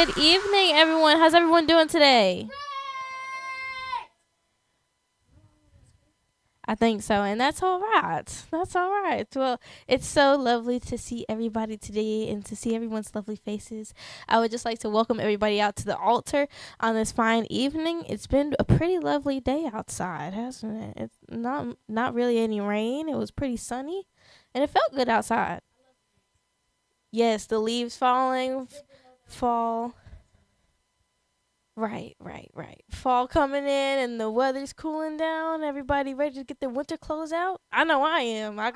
Good evening, everyone. How's everyone doing today? I think so, and that's all right. That's all right. Well, it's so lovely to see everybody today and to see everyone's lovely faces. I would just like to welcome everybody out to the altar on this fine evening. It's been a pretty lovely day outside, hasn't it? It's not really any rain. It was pretty sunny, and it felt good outside. Yes, the leaves falling, fall. Right. Fall coming in and the weather's cooling down. Everybody ready to get their winter clothes out? I know I am. I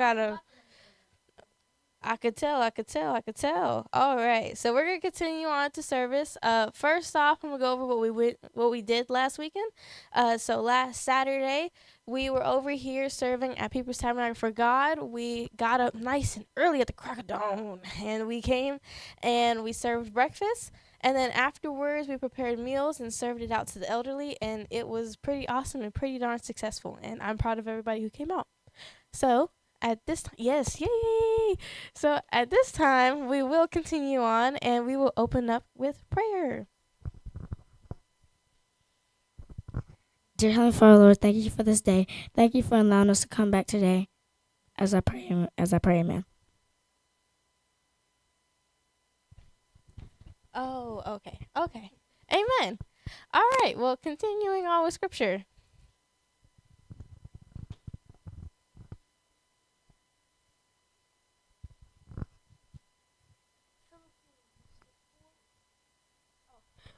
could tell. All right. So we're gonna continue on to service. First off, I'm gonna go over what we did last weekend. So last Saturday we were over here serving at People's Tabernacle for God. We got up nice and early at the crack of dawn, and we came and we served breakfast. And then afterwards, we prepared meals and served it out to the elderly, and it was pretty awesome and pretty darn successful. And I'm proud of everybody who came out. So at this time, yes, yay! So at this time, we will continue on, and we will open up with prayer. Dear Heavenly Father, Lord, thank you for this day. Thank you for allowing us to come back today. As I pray, amen. Oh, okay. Amen. All right, well, continuing on with scripture.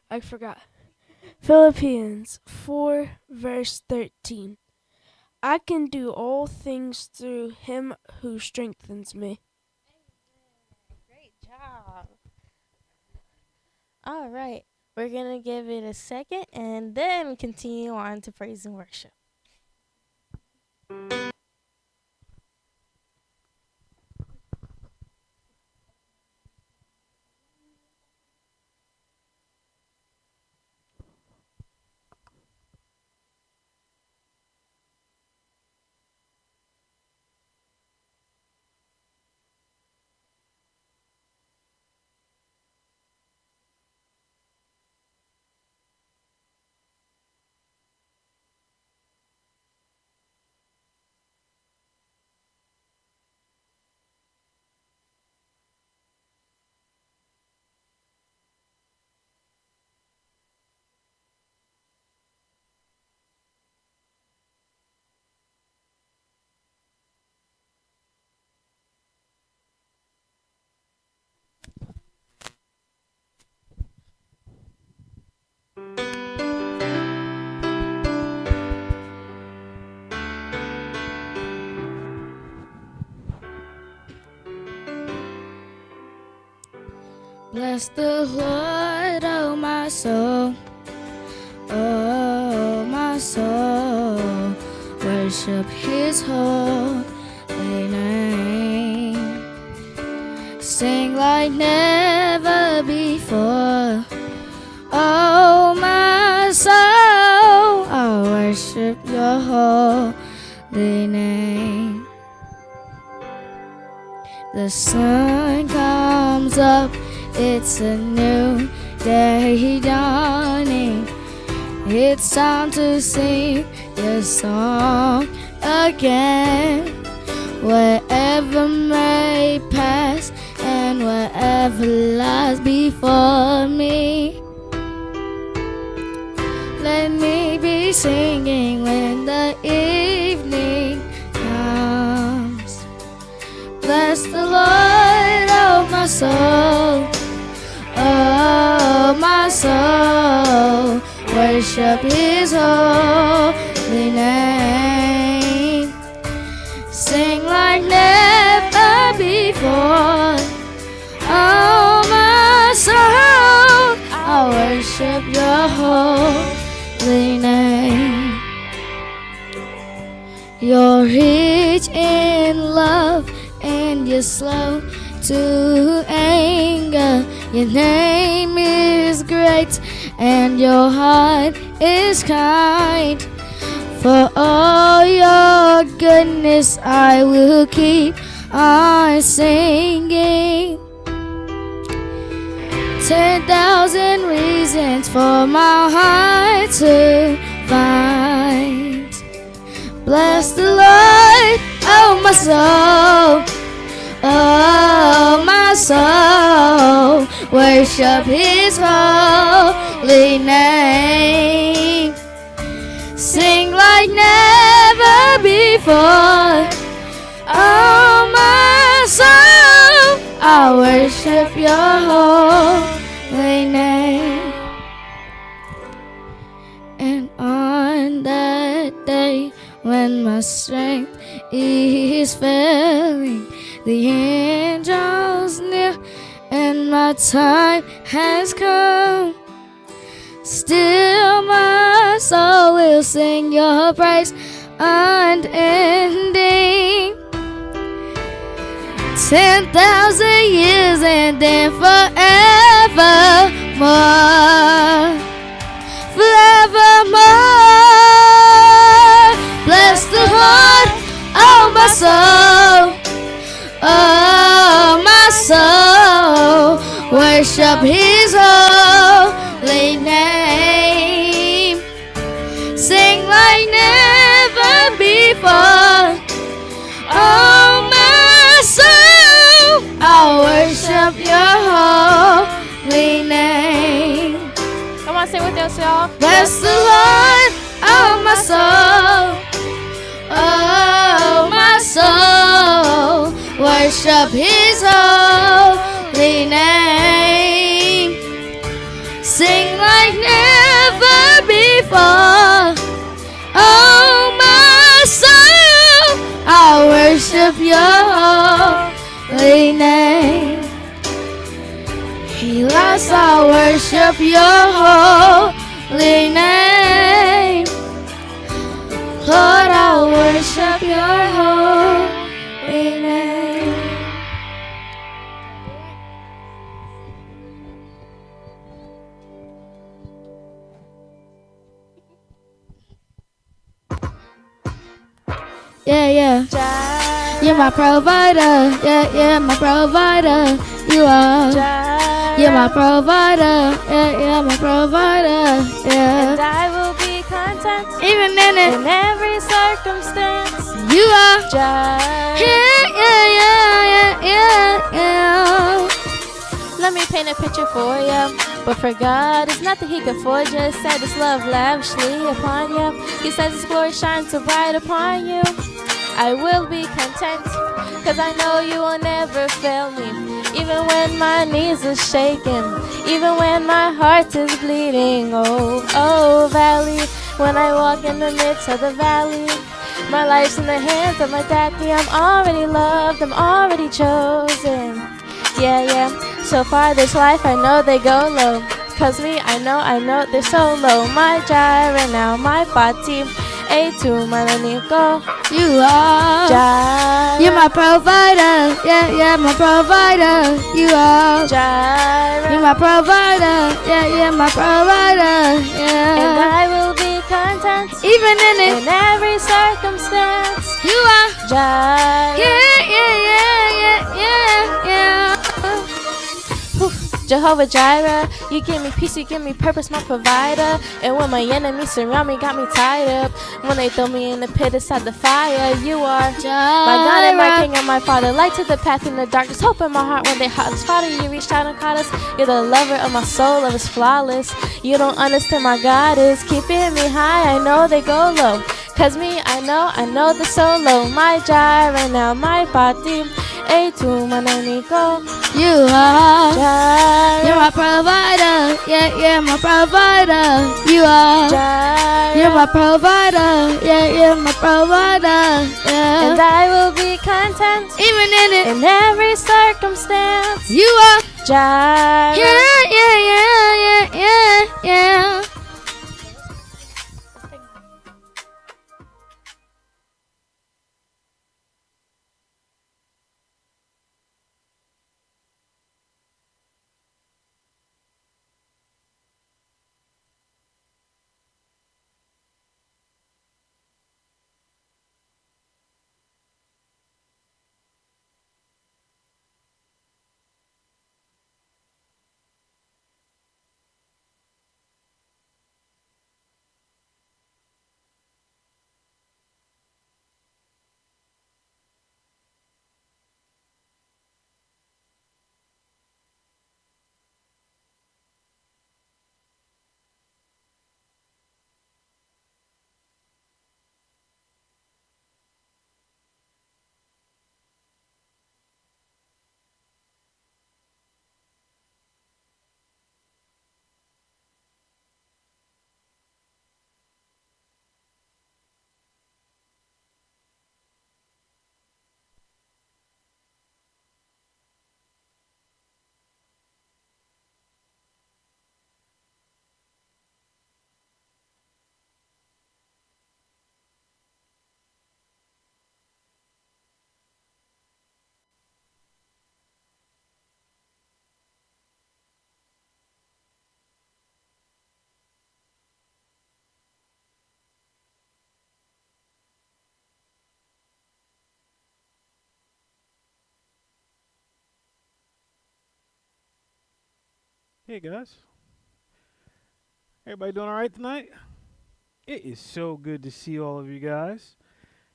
I forgot. Philippians 4, verse 13. I can do all things through him who strengthens me. Great job. All right, we're going to give it a second and then continue on to praise and worship. Bless the Lord, oh my soul. Oh, my soul. Worship his holy name. Sing like never before. Oh, my soul. I worship your holy name. The sun comes up. It's a new day dawning. It's time to sing your song again. Whatever may pass and whatever lies before me, let me be singing when the evening comes. Bless the Lord, oh my soul. Oh, my soul, worship his holy name. Sing like never before. Oh, my soul, I worship your holy name. You're rich in love and you're slow to anger. Your name is great and your heart is kind. For all your goodness I will keep on singing. 10,000 meant for my heart to find. Bless the Lord, oh my soul, oh my soul, worship His holy name. Sing like never before, oh my soul, I worship Your holy name. And on that day when my strength is failing, the angels near and my time has come, still my soul will sing Your praise unending. 10,000 years and then forevermore, forevermore. Bless the Lord, oh my soul, oh my soul, worship His holy name. Sing like never before, oh my soul, I worship Your holy name. Come on, sing with us, y'all. Bless the Lord, oh my soul, oh my soul, worship His holy name. Sing like never before, oh my soul, I worship Your holy name. He loves, I worship Your holy name. Lord, I worship Your holy name. Yeah. You're my provider. Yeah, my provider. You are. You're my provider. Yeah, my provider. Yeah. And I will be content Even in it, in every circumstance. you are. Jireh. Yeah. Let me paint a picture for you. But for God, it's not that He can afford you. Set His love lavishly upon you. He says His glory shines so bright upon you. I will be content, cause I know You will never fail me. Even when my knees are shaking, even when my heart is bleeding. Oh, valley, when I walk in the midst of the valley, my life's in the hands of my daddy. I'm already loved, I'm already chosen. Yeah. So far this life, I know they go low. Cause me, I know they're so low. My Jireh now, my body. A2, my Nico. You are. Jireh. You're my provider. Yeah, my provider. You are. Jireh. You're my provider. Yeah, my provider. Yeah. And I will be content Even in it, in every circumstance. you are. Jireh. Yeah. Jehovah Jireh, You give me peace, You give me purpose, my provider. And when my enemies surround me, got me tied up. When they throw me in the pit inside the fire, You are my God and my King and my Father. Light to the path in the darkness, hope in my heart when they hot us. Father, You reached out and caught us. You're the lover of my soul, love is flawless. You don't understand my God is keeping me high. I know they go low, cause me, I know the solo. My Jireh now, my body. A2, my Nico. You are. Jireh. You're my provider. Yeah, my provider. You are. Jireh. You're my provider. Yeah, my provider. Yeah. And I will be content Even in it, in every circumstance. you are. Jireh. Yeah. Hey guys, everybody doing all right tonight? It is so good to see all of you guys.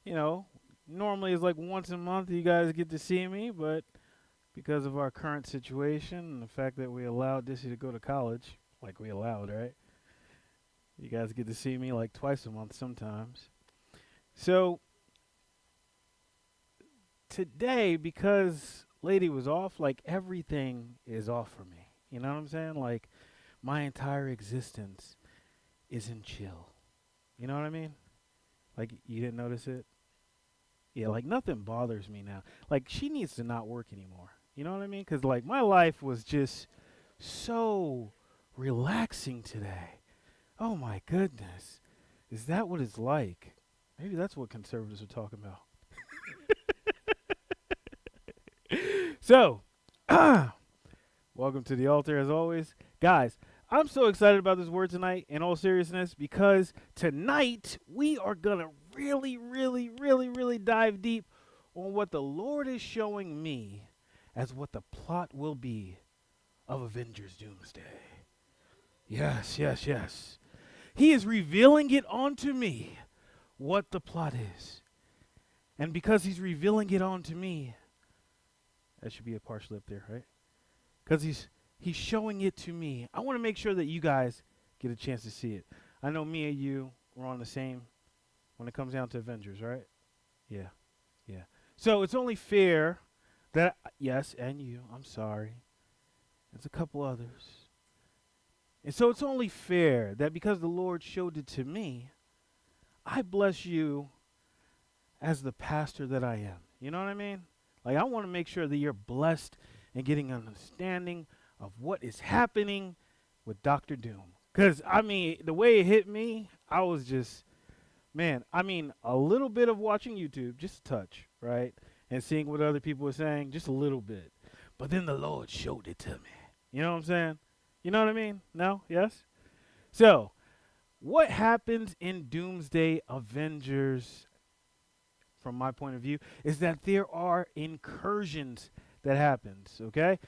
You know, normally it's like once a month you guys get to see me, but because of our current situation and the fact that we allowed Dissy to go to college, like we allowed, right? You guys get to see me like twice a month sometimes. So today, because Lady was off, like everything is off for me. You know what I'm saying? Like my entire existence is in chill. You know what I mean? Like you didn't notice it? Yeah, like nothing bothers me now. Like she needs to not work anymore. You know what I mean? Cuz like my life was just so relaxing today. Oh my goodness. Is that what it's like? Maybe that's what conservatives are talking about. So, welcome to the altar as always. Guys, I'm so excited about this word tonight in all seriousness because tonight we are going to really dive deep on what the Lord is showing me as what the plot will be of Avengers Doomsday. Yes. He is revealing it onto me what the plot is. And because he's revealing it onto me, that should be a partial lip there, right? Because he's showing it to me. I want to make sure that you guys get a chance to see it. I know me and you were on the same when it comes down to Avengers, right? Yeah. So it's only fair that, yes, and you, I'm sorry. There's a couple others. And so it's only fair that because the Lord showed it to me, I bless you as the pastor that I am. You know what I mean? Like, I want to make sure that you're blessed and getting an understanding of what is happening with Dr. Doom. Because, I mean, the way it hit me, I was just, man, I mean, a little bit of watching YouTube, just a touch, right? And seeing what other people were saying, just a little bit. But then the Lord showed it to me. You know what I'm saying? You know what I mean? No? Yes? So, what happens in Doomsday Avengers, from my point of view, is that there are incursions that happens, okay?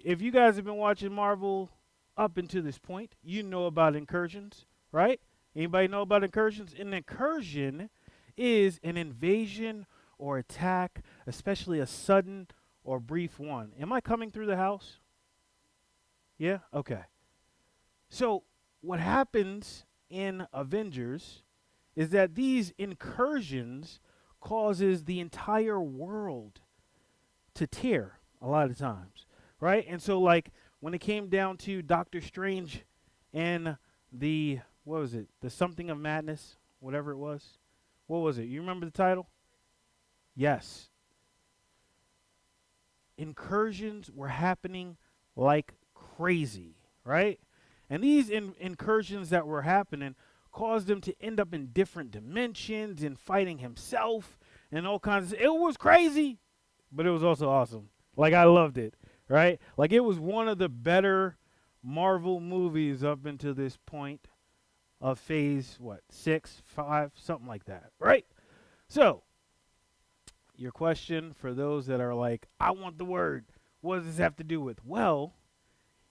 If you guys have been watching Marvel up until this point, you know about incursions, right? Anybody know about incursions? An incursion is an invasion or attack, especially a sudden or brief one. Am I coming through the house? Yeah? Okay. So what happens in Avengers is that these incursions causes the entire world to tear a lot of times, right? And so like when it came down to Doctor Strange and the, what was it? The Something of Madness, whatever it was. What was it? You remember the title? Yes. Incursions were happening like crazy, right? And these incursions that were happening caused him to end up in different dimensions and fighting himself and all kinds of, it was crazy, but it was also awesome. Like I loved it, right? Like it was one of the better Marvel movies up until this point of phase, 6, 5, something like that, right? So, your question for those that are like, I want the word, what does this have to do with? Well,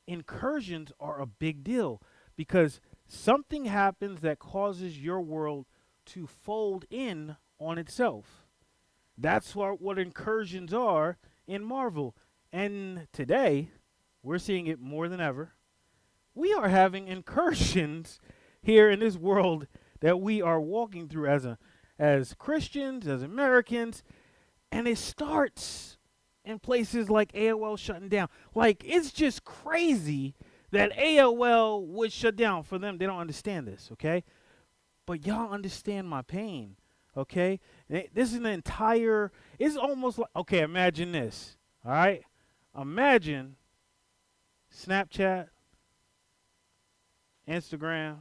incursions are a big deal because something happens that causes your world to fold in on itself. That's what incursions are in Marvel. And today, we're seeing it more than ever. We are having incursions here in this world that we are walking through as Christians, as Americans, and it starts in places like AOL shutting down. Like, it's just crazy that AOL would shut down. For them, they don't understand this, okay? But y'all understand my pain, okay? This is an entire, it's almost like, okay, imagine this, all right? Imagine Snapchat, Instagram,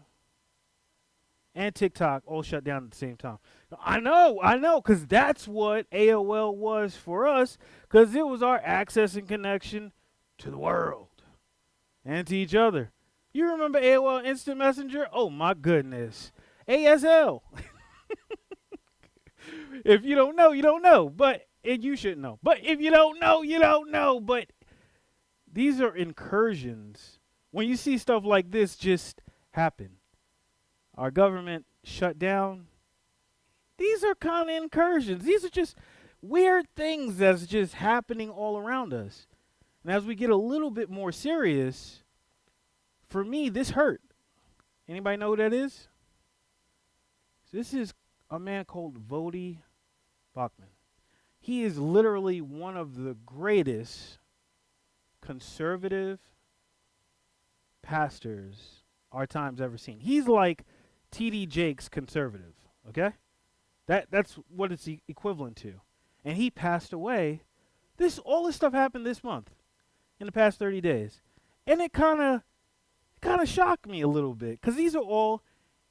and TikTok all shut down at the same time. I know, because that's what AOL was for us, because it was our access and connection to the world and to each other. You remember AOL Instant Messenger? Oh, my goodness. ASL. If you don't know, you don't know. But you should know. But if you don't know, you don't know. But these are incursions when you see stuff like this just happen, our government shut down, these are kind of incursions. These are just weird things that's just happening all around us. And as we get a little bit more serious, for me, this hurt. Anybody know who that is? This is a man called Vodi Bachman. He is literally one of the greatest conservative pastors our time's ever seen. He's like T.D. Jakes conservative, okay? That's what it's equivalent to. And he passed away. All this stuff happened this month, in the past 30 days. And it kind of shocked me a little bit, because these are all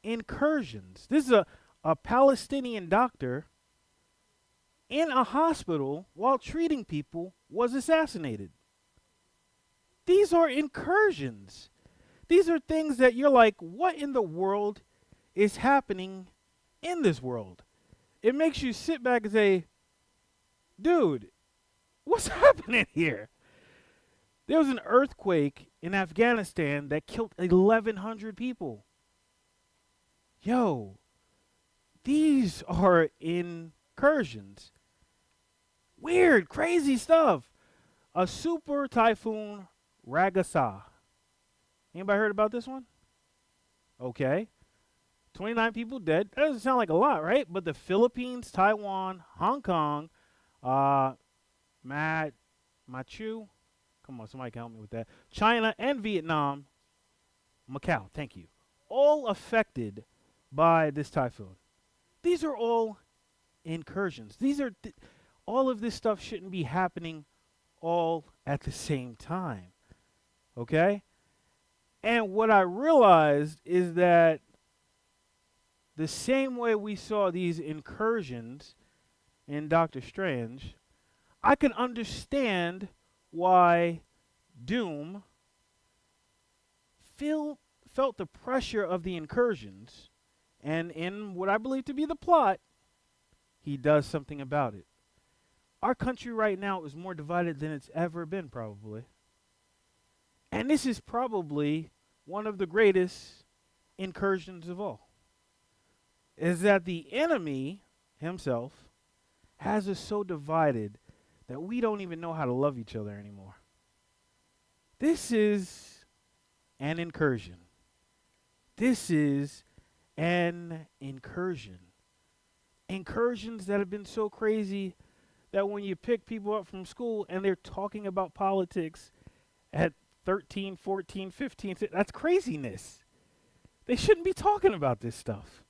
incursions. This is a Palestinian doctor in a hospital while treating people was assassinated. These are incursions. These are things that you're like, what in the world is happening in this world? It makes you sit back and say, dude, what's happening here? There was an earthquake in Afghanistan that killed 1,100 people. Yo, these are incursions. Weird, crazy stuff. A super typhoon Ragasa. Anybody heard about this one? Okay. 29 people dead. That doesn't sound like a lot, right? But the Philippines, Taiwan, Hong Kong, Machu, come on, somebody can help me with that. China and Vietnam, Macau, thank you. All affected by this typhoon. These are all incursions. All of this stuff shouldn't be happening all at the same time. Okay? And what I realized is that the same way we saw these incursions in Doctor Strange, I can understand why Doom felt the pressure of the incursions, and in what I believe to be the plot, he does something about it. Our country right now is more divided than it's ever been, probably. And this is probably one of the greatest incursions of all. Is that the enemy himself has us so divided that we don't even know how to love each other anymore. This is an incursion. This is an incursion. Incursions that have been so crazy that when you pick people up from school and they're talking about politics at 13, 14, 15, that's craziness. They shouldn't be talking about this stuff.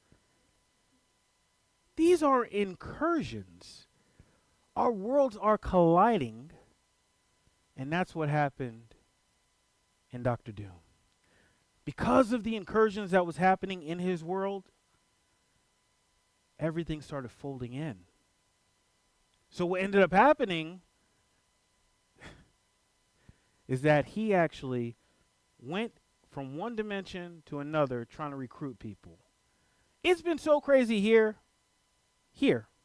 These are incursions. Our worlds are colliding, and that's what happened in Dr. Doom. Because of the incursions that was happening in his world, everything started folding in. So what ended up happening is that he actually went from one dimension to another trying to recruit people. It's been so crazy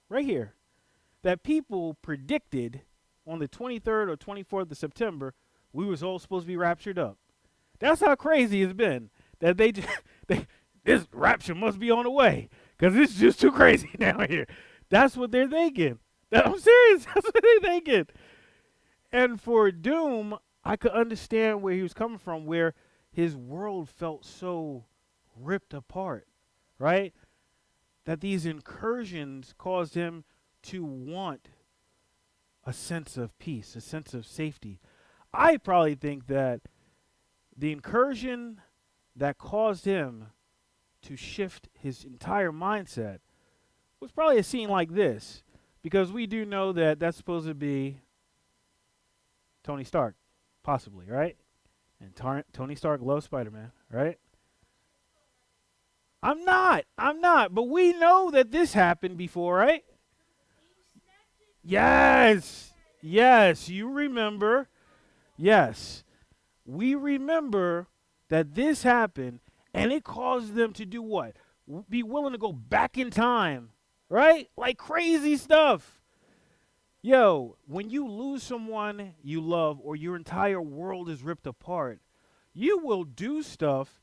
right here, that people predicted on the 23rd or 24th of September, we was all supposed to be raptured up. That's how crazy it's been, that this rapture must be on the way, because it's just too crazy down here. That's what they're thinking. I'm serious. That's what they're thinking. And for Doom, I could understand where he was coming from, where his world felt so ripped apart, right? That these incursions caused him to want a sense of peace, a sense of safety. I probably think that the incursion that caused him to shift his entire mindset was probably a scene like this, because we do know that that's supposed to be Tony Stark, possibly, right? And Tony Stark loves Spider-Man, right? I'm not, but we know that this happened before, right? Yes, you remember. Yes, we remember that this happened, and it caused them to do what? Be willing to go back in time, right? Like crazy stuff. Yo, when you lose someone you love or your entire world is ripped apart, You will do stuff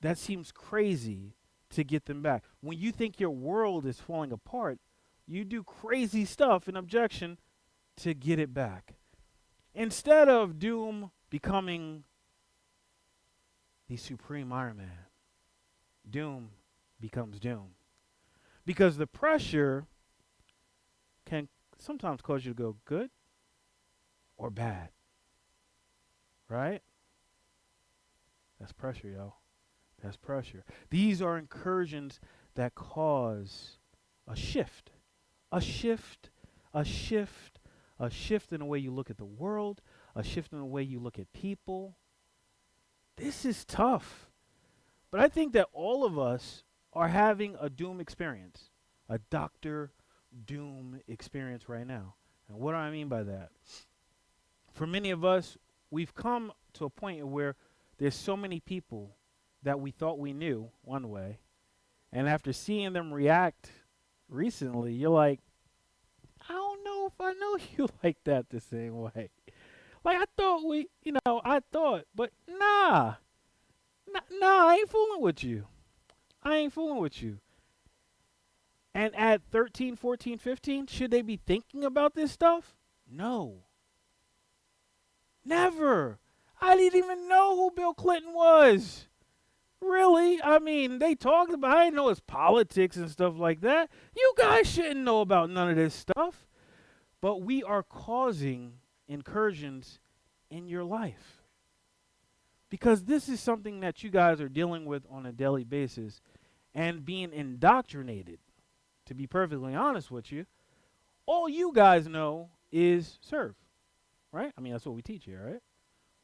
that seems crazy to get them back. When you think your world is falling apart, you do crazy stuff in objection to get it back. Instead of Doom becoming the supreme Iron Man, Doom becomes Doom. Because the pressure can sometimes cause you to go good or bad. Right? That's pressure, yo. That's pressure. These are incursions that cause a shift. A shift, a shift, a shift in the way you look at the world, a shift in the way you look at people. This is tough. But I think that all of us are having a Doom experience, a Dr. Doom experience right now. And what do I mean by that? For many of us, we've come to a point where there's so many people that we thought we knew one way, and after seeing them react recently, you're like, I don't know if I know you like that the same way. Like, I thought but nah, I ain't fooling with you. I ain't fooling with you. And at 13, 14, 15, should they be thinking about this stuff? No. Never. I didn't even know who Bill Clinton was. Really? I mean, they talked about, I didn't know his politics and stuff like that. You guys shouldn't know about none of this stuff. But we are causing incursions in your life. Because this is something that you guys are dealing with on a daily basis and being indoctrinated. To be perfectly honest with you, all you guys know is serve. Right? I mean, that's what we teach here, right?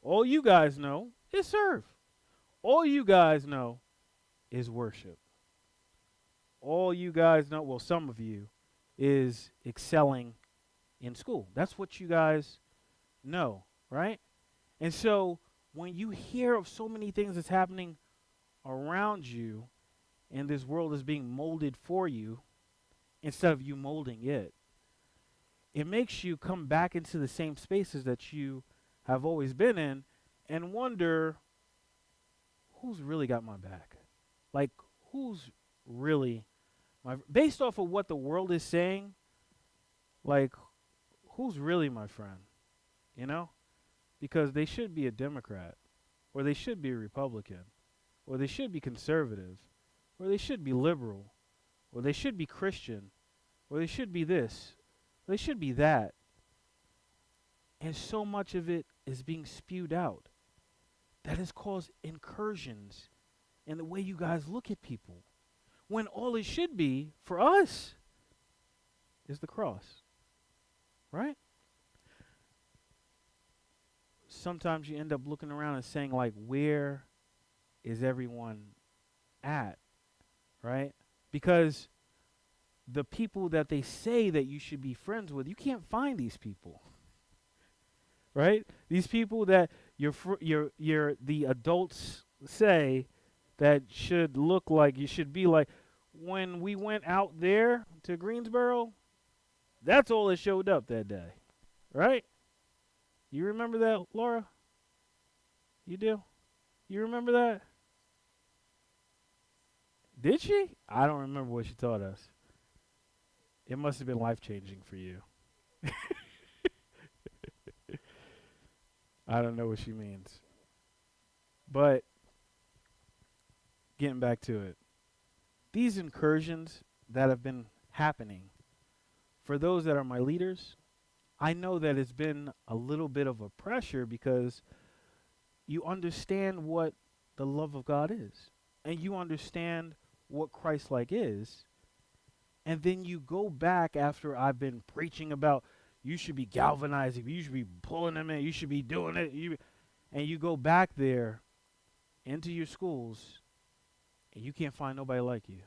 All you guys know is serve. All you guys know is worship. All you guys know, well, some of you, is excelling in school. That's what you guys know, right? And so when you hear of so many things that's happening around you and this world is being molded for you instead of you molding it, it makes you come back into the same spaces that you have always been in and wonder, who's really got my back? Like, who's really based off of what the world is saying, like, who's really my friend? You know? Because they should be a Democrat, or they should be a Republican, or they should be conservative, or they should be liberal, or they should be Christian, or they should be this, or they should be that. And so much of it is being spewed out that has caused incursions in the way you guys look at people, when all it should be for us is the cross, right? Sometimes you end up looking around and saying, like, where is everyone at, right? Because the people that they say that you should be friends with, you can't find these people, right? These people that the adults say that should look like, you should be like. When we went out there to Greensboro, that's all that showed up that day, right? You remember that, Laura? You do? You remember that? Did she? I don't remember what she taught us. It must have been life-changing for you. I don't know what she means. But getting back to it. These incursions that have been happening, for those that are my leaders, I know that it's been a little bit of a pressure because you understand what the love of God is. And you understand what Christ-like is. And then you go back after I've been preaching about you should be galvanizing, you should be pulling them in, you should be doing it. And you go back there into your schools and you can't find nobody like you.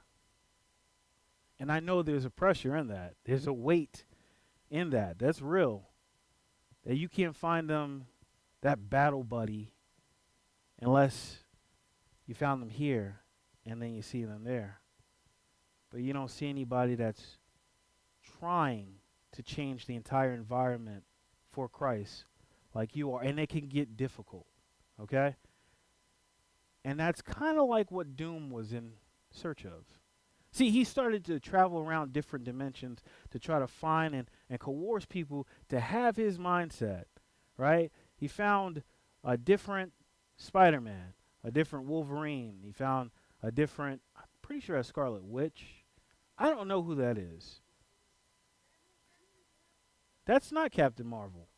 And I know there's a pressure in that. There's a weight in that. That's real. That you can't find them, that battle buddy, unless you found them here and then you see them there. But you don't see anybody that's trying to change the entire environment for Christ like you are. And it can get difficult, okay? And that's kind of like what Doom was in search of. See, he started to travel around different dimensions to try to find and coerce people to have his mindset, right? He found a different Spider-Man, a different Wolverine. He found a different, I'm pretty sure a Scarlet Witch. I don't know who that is. That's not Captain Marvel.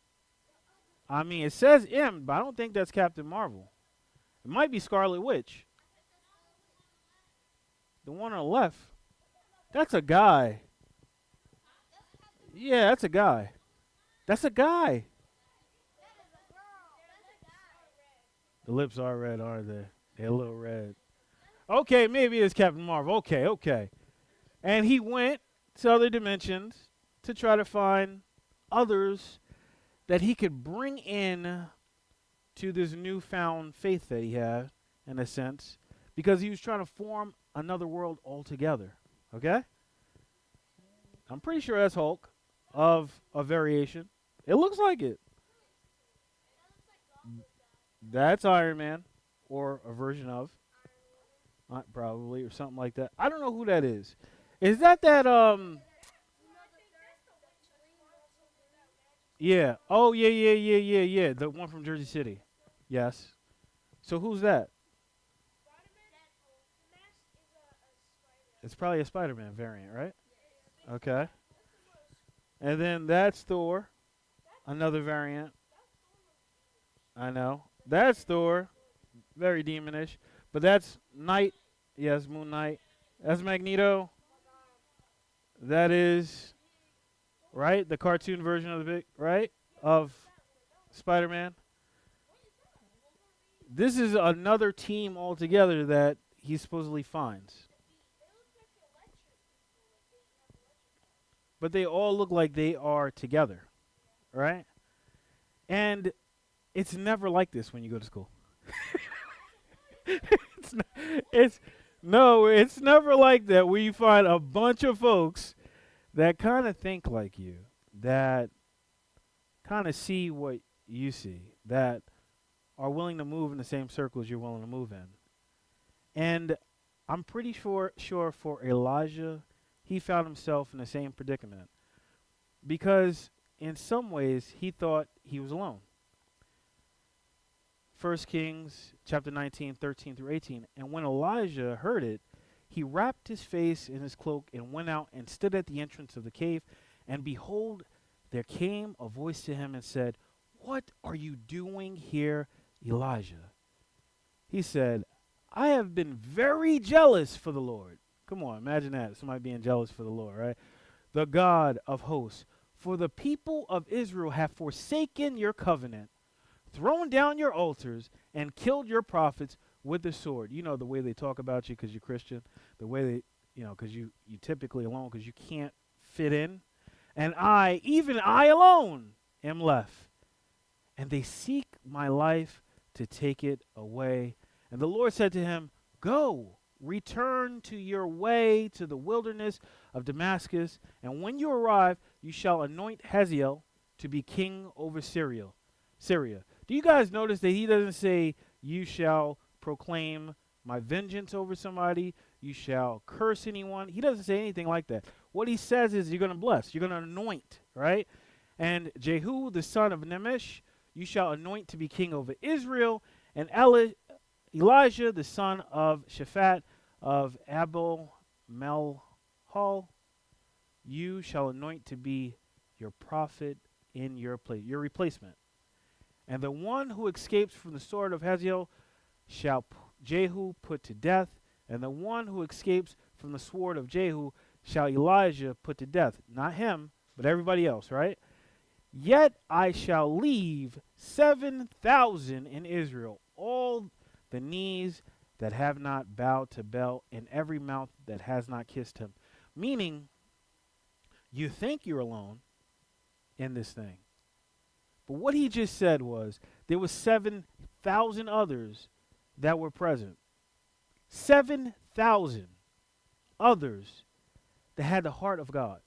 I mean, it says M, but I don't think that's Captain Marvel. It might be Scarlet Witch. The one on the left. That's a guy. Yeah, that's a guy. That's a guy. The lips are red, aren't they? They're a little red. Okay, maybe it's Captain Marvel. Okay, okay. And he went to other dimensions to try to find others that he could bring in to this newfound faith that he had, in a sense, because he was trying to form another world altogether. Okay? I'm pretty sure that's Hulk of a variation. It looks like it. That's Iron Man, or a version of, probably, or something like that. I don't know who that is. Is that Yeah. Oh, yeah. The one from Jersey City. Yes. So who's that? It's probably a Spider-Man variant, right? Okay. And then that's Thor, another variant. I know. That's Thor, very demonish. But that's Knight. Yes, Moon Knight. That's Magneto. That is, right, the cartoon version of the big, right, of Spider-Man. This is another team altogether that he supposedly finds. But they all look like they are together, right? And it's never like this when you go to school. it's, it's never like that where you find a bunch of folks that kind of think like you, that kind of see what you see, that are willing to move in the same circles you're willing to move in. And I'm pretty sure for Elijah, he found himself in the same predicament because in some ways he thought he was alone. 1 Kings chapter 19, 13 through 18. And when Elijah heard it, he wrapped his face in his cloak and went out and stood at the entrance of the cave. And behold, there came a voice to him and said, "What are you doing here, Elijah?" He said, "I have been very jealous for the Lord." Come on, imagine that. Somebody being jealous for the Lord, right? The God of hosts. "For the people of Israel have forsaken your covenant, thrown down your altars, and killed your prophets with the sword." You know the way they talk about you because you're Christian. The way they, because you typically alone because you can't fit in. "And I, even I alone, am left. And they seek my life to take it away." And the Lord said to him, "Go, return to your way to the wilderness of Damascus, and when you arrive, you shall anoint Hazael to be king over Syria. Do you guys notice that he doesn't say, "You shall proclaim my vengeance over somebody, you shall curse anyone"? He doesn't say anything like that. What he says is you're going to bless, you're going to anoint, right? "And Jehu, the son of Nimshi, you shall anoint to be king over Israel, and Elijah, the son of Shaphat of Abel Melhal, you shall anoint to be your prophet in your place," your replacement. "And the one who escapes from the sword of Hazael shall Jehu put to death, and the one who escapes from the sword of Jehu shall Elijah put to death." Not him, but everybody else, right? "Yet I shall leave 7,000 in Israel, all the knees that have not bowed to Baal, and every mouth that has not kissed him." Meaning, you think you're alone in this thing. But what he just said was there was 7,000 others that were present. 7,000 others that had the heart of God,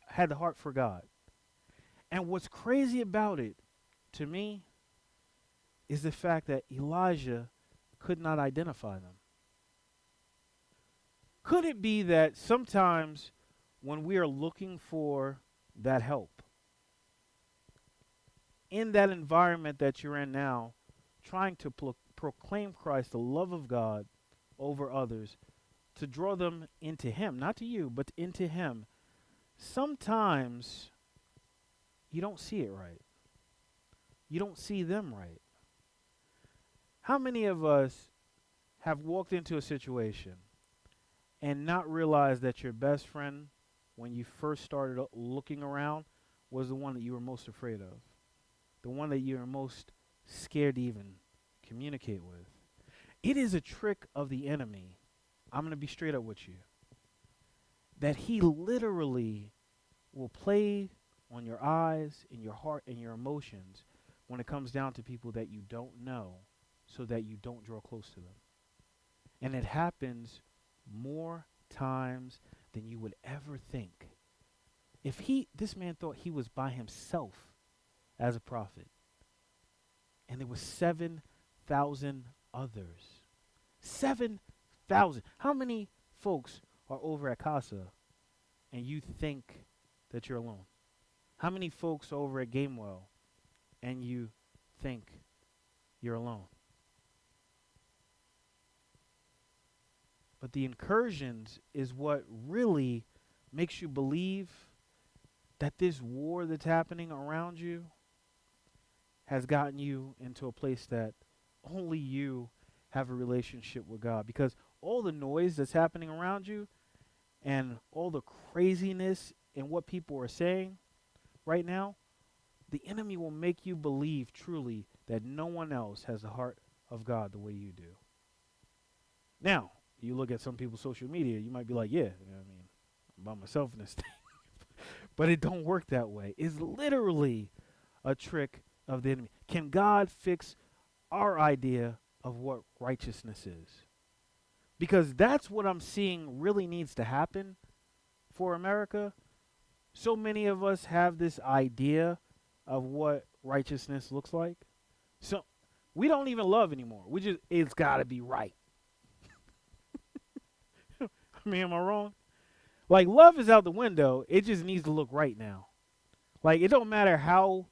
had the heart for God. And what's crazy about it, to me, is the fact that Elijah could not identify them? Could it be that sometimes when we are looking for that help, in that environment that you're in now, trying to proclaim Christ, the love of God, over others, to draw them into Him, not to you, but into Him, sometimes you don't see it right. You don't see them right. How many of us have walked into a situation and not realized that your best friend, when you first started looking around, was the one that you were most afraid of? The one that you were most scared to even communicate with? It is a trick of the enemy. I'm going to be straight up with you. That he literally will play on your eyes, in your heart, and your emotions when it comes down to people that you don't know, so that you don't draw close to them. And it happens more times than you would ever think. If this man thought he was by himself as a prophet, and there was 7,000 others. 7,000. How many folks are over at Casa and you think that you're alone? How many folks are over at Gamewell and you think you're alone? But the incursions is what really makes you believe that this war that's happening around you has gotten you into a place that only you have a relationship with God. Because all the noise that's happening around you and all the craziness in what people are saying right now, the enemy will make you believe truly that no one else has the heart of God the way you do. Now, you look at some people's social media, you might be like, yeah, I mean, I'm by myself in this thing. But it don't work that way. It's literally a trick of the enemy. Can God fix our idea of what righteousness is? Because that's what I'm seeing really needs to happen for America. So many of us have this idea of what righteousness looks like. So we don't even love anymore. It's got to be right. I mean, am I wrong? Like, love is out the window. It just needs to look right now. Like, it don't matter how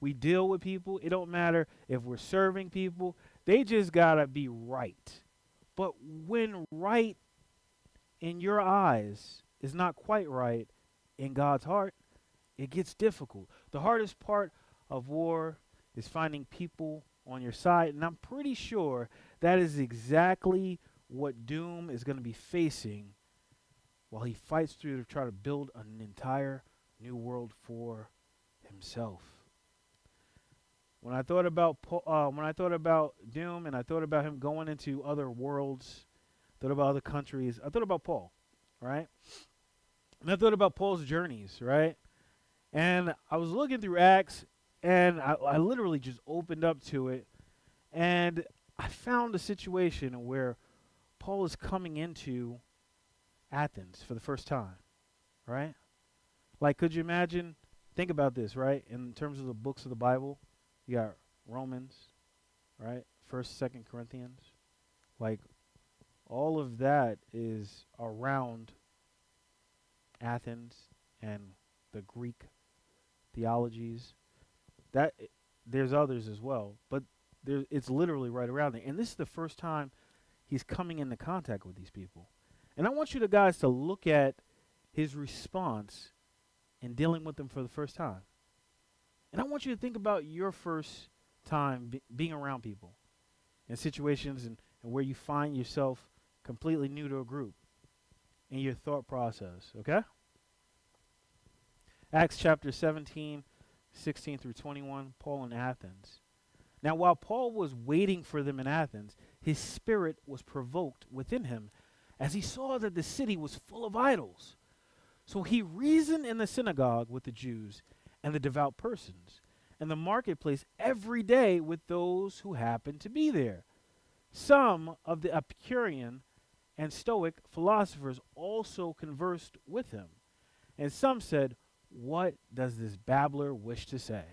we deal with people. It don't matter if we're serving people. They just got to be right. But when right in your eyes is not quite right in God's heart, it gets difficult. The hardest part of war is finding people on your side. And I'm pretty sure that is exactly what Doom is going to be facing while he fights through to try to build an entire new world for himself. When I thought about Doom, and I thought about him going into other worlds, thought about other countries, I thought about Paul, right? And I thought about Paul's journeys, right? And I was looking through Acts, and I literally just opened up to it, and I found a situation where Paul is coming into Athens for the first time, right? Like, could you imagine? Think about this, right? In terms of the books of the Bible, you got Romans, right? 1st, 2nd Corinthians. Like, all of that is around Athens and the Greek theologies. There's others as well, but it's literally right around there. And this is the first time he's coming into contact with these people. And I want you guys to look at his response in dealing with them for the first time. And I want you to think about your first time being around people in situations and where you find yourself completely new to a group in your thought process, okay? Acts chapter 17, 16 through 21, Paul in Athens. Now, while Paul was waiting for them in Athens, his spirit was provoked within him as he saw that the city was full of idols. So he reasoned in the synagogue with the Jews and the devout persons, and the marketplace every day with those who happened to be there. Some of the Epicurean and Stoic philosophers also conversed with him, and some said, "What does this babbler wish to say?"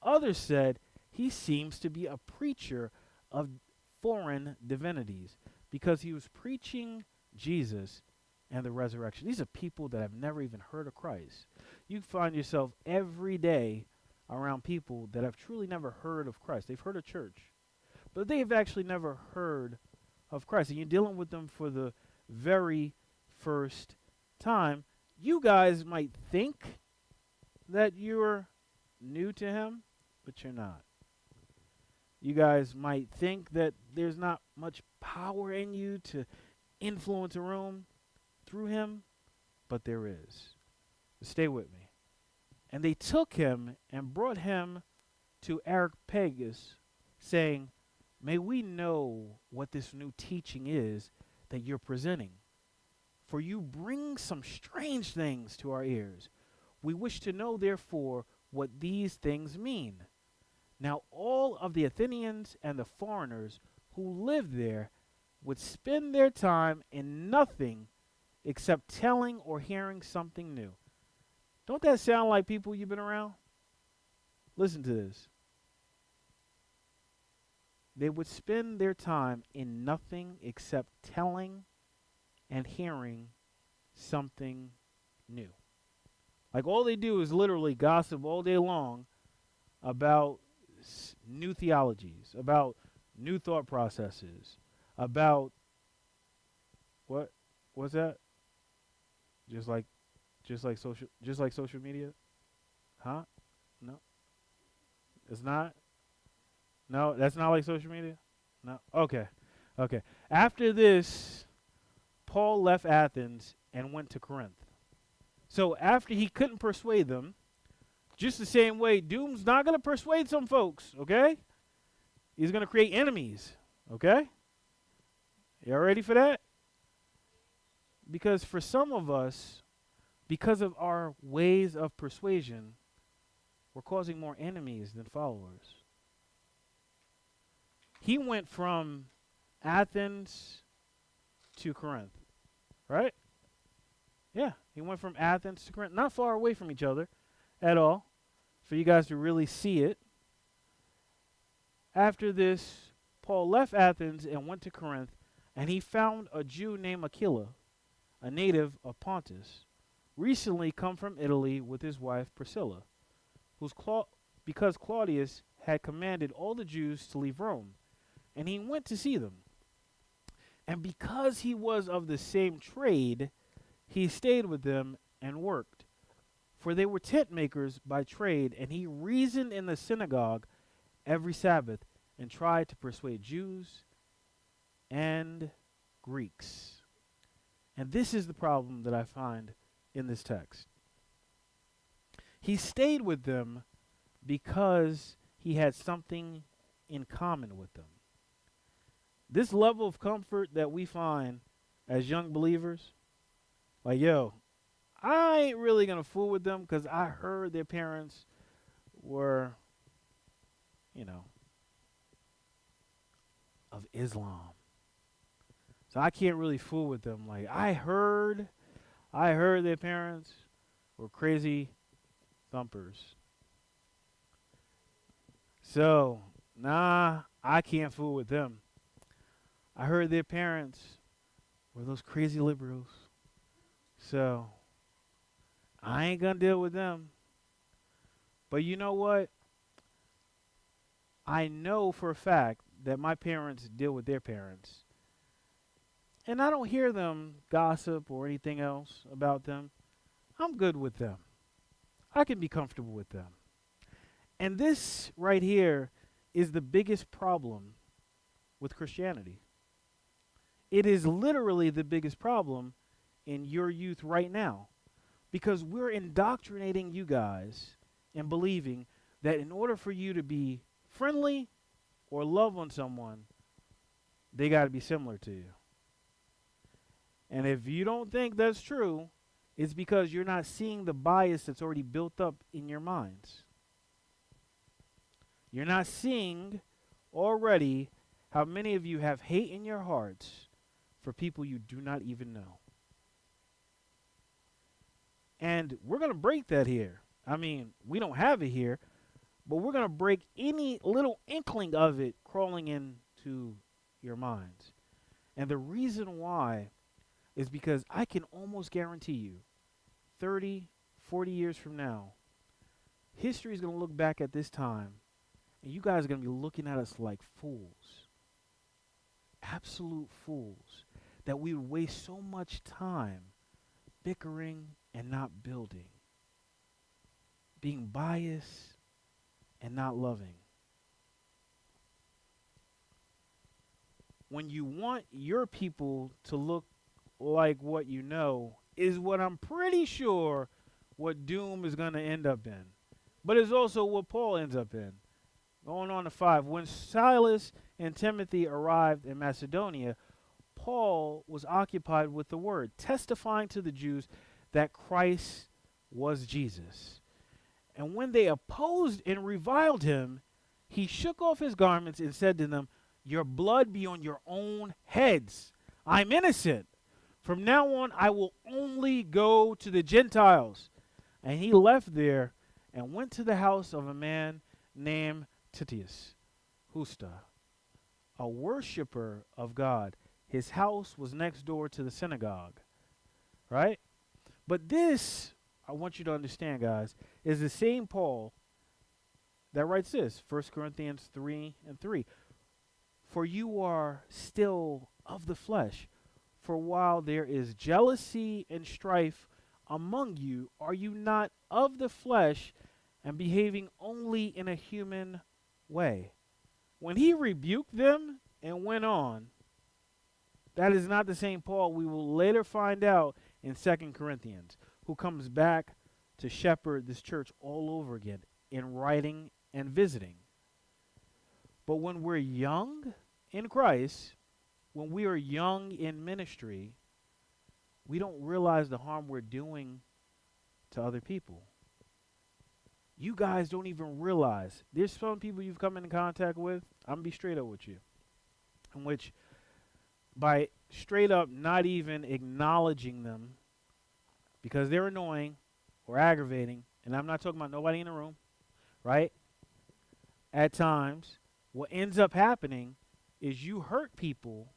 Others said, "He seems to be a preacher of foreign divinities because he was preaching Jesus and the resurrection. These are people that have never even heard of Christ. You find yourself every day around people that have truly never heard of Christ. They've heard of church, but they have actually never heard of Christ. And you're dealing with them for the very first time. You guys might think that you're new to him, but you're not. You guys might think that there's not much power in you to influence a room through him, but there is. Stay with me. And they took him and brought him to Areopagus, saying, "May we know what this new teaching is that you're presenting? For you bring some strange things to our ears. We wish to know, therefore, what these things mean." Now all of the Athenians and the foreigners who lived there would spend their time in nothing except telling or hearing something new. Don't that sound like people you've been around? Listen to this. They would spend their time in nothing except telling and hearing something new. Like all they do is literally gossip all day long about new theologies, about new thought processes, about what's that? Just like social media? Huh? No. It's not? No, that's not like social media? No. Okay. After this, Paul left Athens and went to Corinth. So after he couldn't persuade them, just the same way Doom's not going to persuade some folks, okay? He's going to create enemies, okay? Y'all ready for that? Because for some of us, because of our ways of persuasion, we're causing more enemies than followers. He went from Athens to Corinth, right? Yeah, he went from Athens to Corinth, not far away from each other at all, for you guys to really see it. After this, Paul left Athens and went to Corinth, and he found a Jew named Aquila, a native of Pontus, recently come from Italy with his wife Priscilla, because Claudius had commanded all the Jews to leave Rome, and he went to see them. And because he was of the same trade, he stayed with them and worked. For they were tent makers by trade, and he reasoned in the synagogue every Sabbath and tried to persuade Jews and Greeks. And this is the problem that I find in this text. He stayed with them because he had something in common with them. This level of comfort that we find as young believers, like, yo, I ain't really going to fool with them because I heard their parents were, of Islam. So I can't really fool with them. Like, I heard their parents were crazy thumpers. So, nah, I can't fool with them. I heard their parents were those crazy liberals. So, I ain't going to deal with them. But you know what? I know for a fact that my parents deal with their parents. And I don't hear them gossip or anything else about them. I'm good with them. I can be comfortable with them. And this right here is the biggest problem with Christianity. It is literally the biggest problem in your youth right now, because we're indoctrinating you guys and believing that in order for you to be friendly or love on someone, they got to be similar to you. And if you don't think that's true, it's because you're not seeing the bias that's already built up in your minds. You're not seeing already how many of you have hate in your hearts for people you do not even know. And we're going to break that here. I mean, we don't have it here, but we're going to break any little inkling of it crawling into your minds. And the reason why is because I can almost guarantee you 30, 40 years from now, history is going to look back at this time, and you guys are going to be looking at us like fools, absolute fools, that we would waste so much time bickering and not building, being biased and not loving. When you want your people to look like what you know is what I'm pretty sure what Doom is going to end up in. But it's also what Paul ends up in. Going on to 5. When Silas and Timothy arrived in Macedonia, Paul was occupied with the word, testifying to the Jews that Christ was Jesus. And when they opposed and reviled him, he shook off his garments and said to them, "Your blood be on your own heads. I'm innocent. From now on, I will only go to the Gentiles." And he left there and went to the house of a man named Titius Justa, a worshiper of God. His house was next door to the synagogue, right? But this, I want you to understand, guys, is the same Paul that writes this, 1 Corinthians 3:3. For you are still of the flesh. For while there is jealousy and strife among you, are you not of the flesh and behaving only in a human way? When he rebuked them and went on, that is not the same Paul we will later find out in 2 Corinthians, who comes back to shepherd this church all over again in writing and visiting. But when we're young in Christ, when we are young in ministry, we don't realize the harm we're doing to other people. You guys don't even realize. There's some people you've come into contact with, I'm going to be straight up with you, in which by straight up not even acknowledging them because they're annoying or aggravating, and I'm not talking about nobody in the room, right? At times, what ends up happening is you hurt people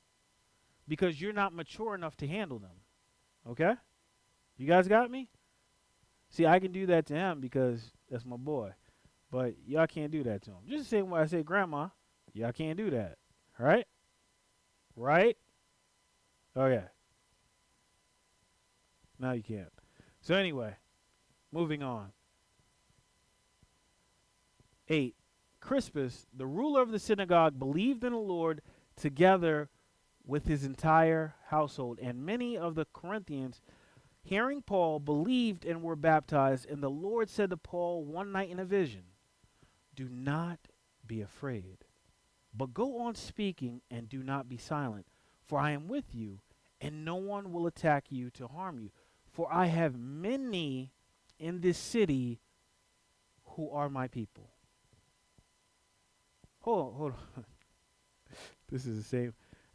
because you're not mature enough to handle them. Okay? You guys got me? See, I can do that to him because that's my boy. But y'all can't do that to him. Just the same way I say, Grandma, y'all can't do that. All right? Right? Okay. Now you can't. So anyway, moving on. 8. Crispus, the ruler of the synagogue, believed in the Lord together with his entire household. And many of the Corinthians, hearing Paul, believed and were baptized. And the Lord said to Paul one night in a vision, "Do not be afraid, but go on speaking and do not be silent. For I am with you, and no one will attack you to harm you. For I have many in this city who are my people." Hold on. This is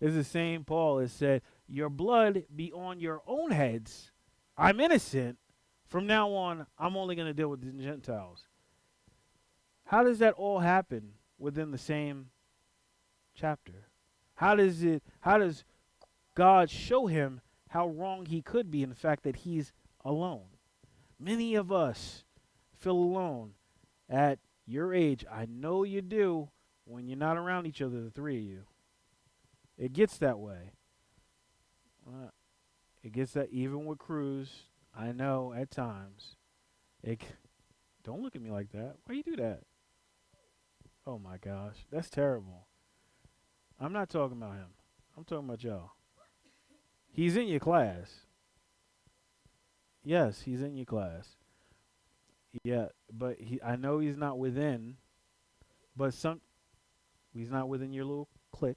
the same Paul has said, "Your blood be on your own heads. I'm innocent. From now on, I'm only going to deal with the Gentiles." How does that all happen within the same chapter? How does God show him how wrong he could be in the fact that he's alone? Many of us feel alone at your age. I know you do when you're not around each other, the three of you. It gets that way. It gets that even with Cruz. I know at times. Don't look at me like that. Why you do that? Oh my gosh, that's terrible. I'm not talking about him. I'm talking about y'all. He's in your class. Yes, he's in your class. Yeah, but I know he's not within, but he's not within your little clique.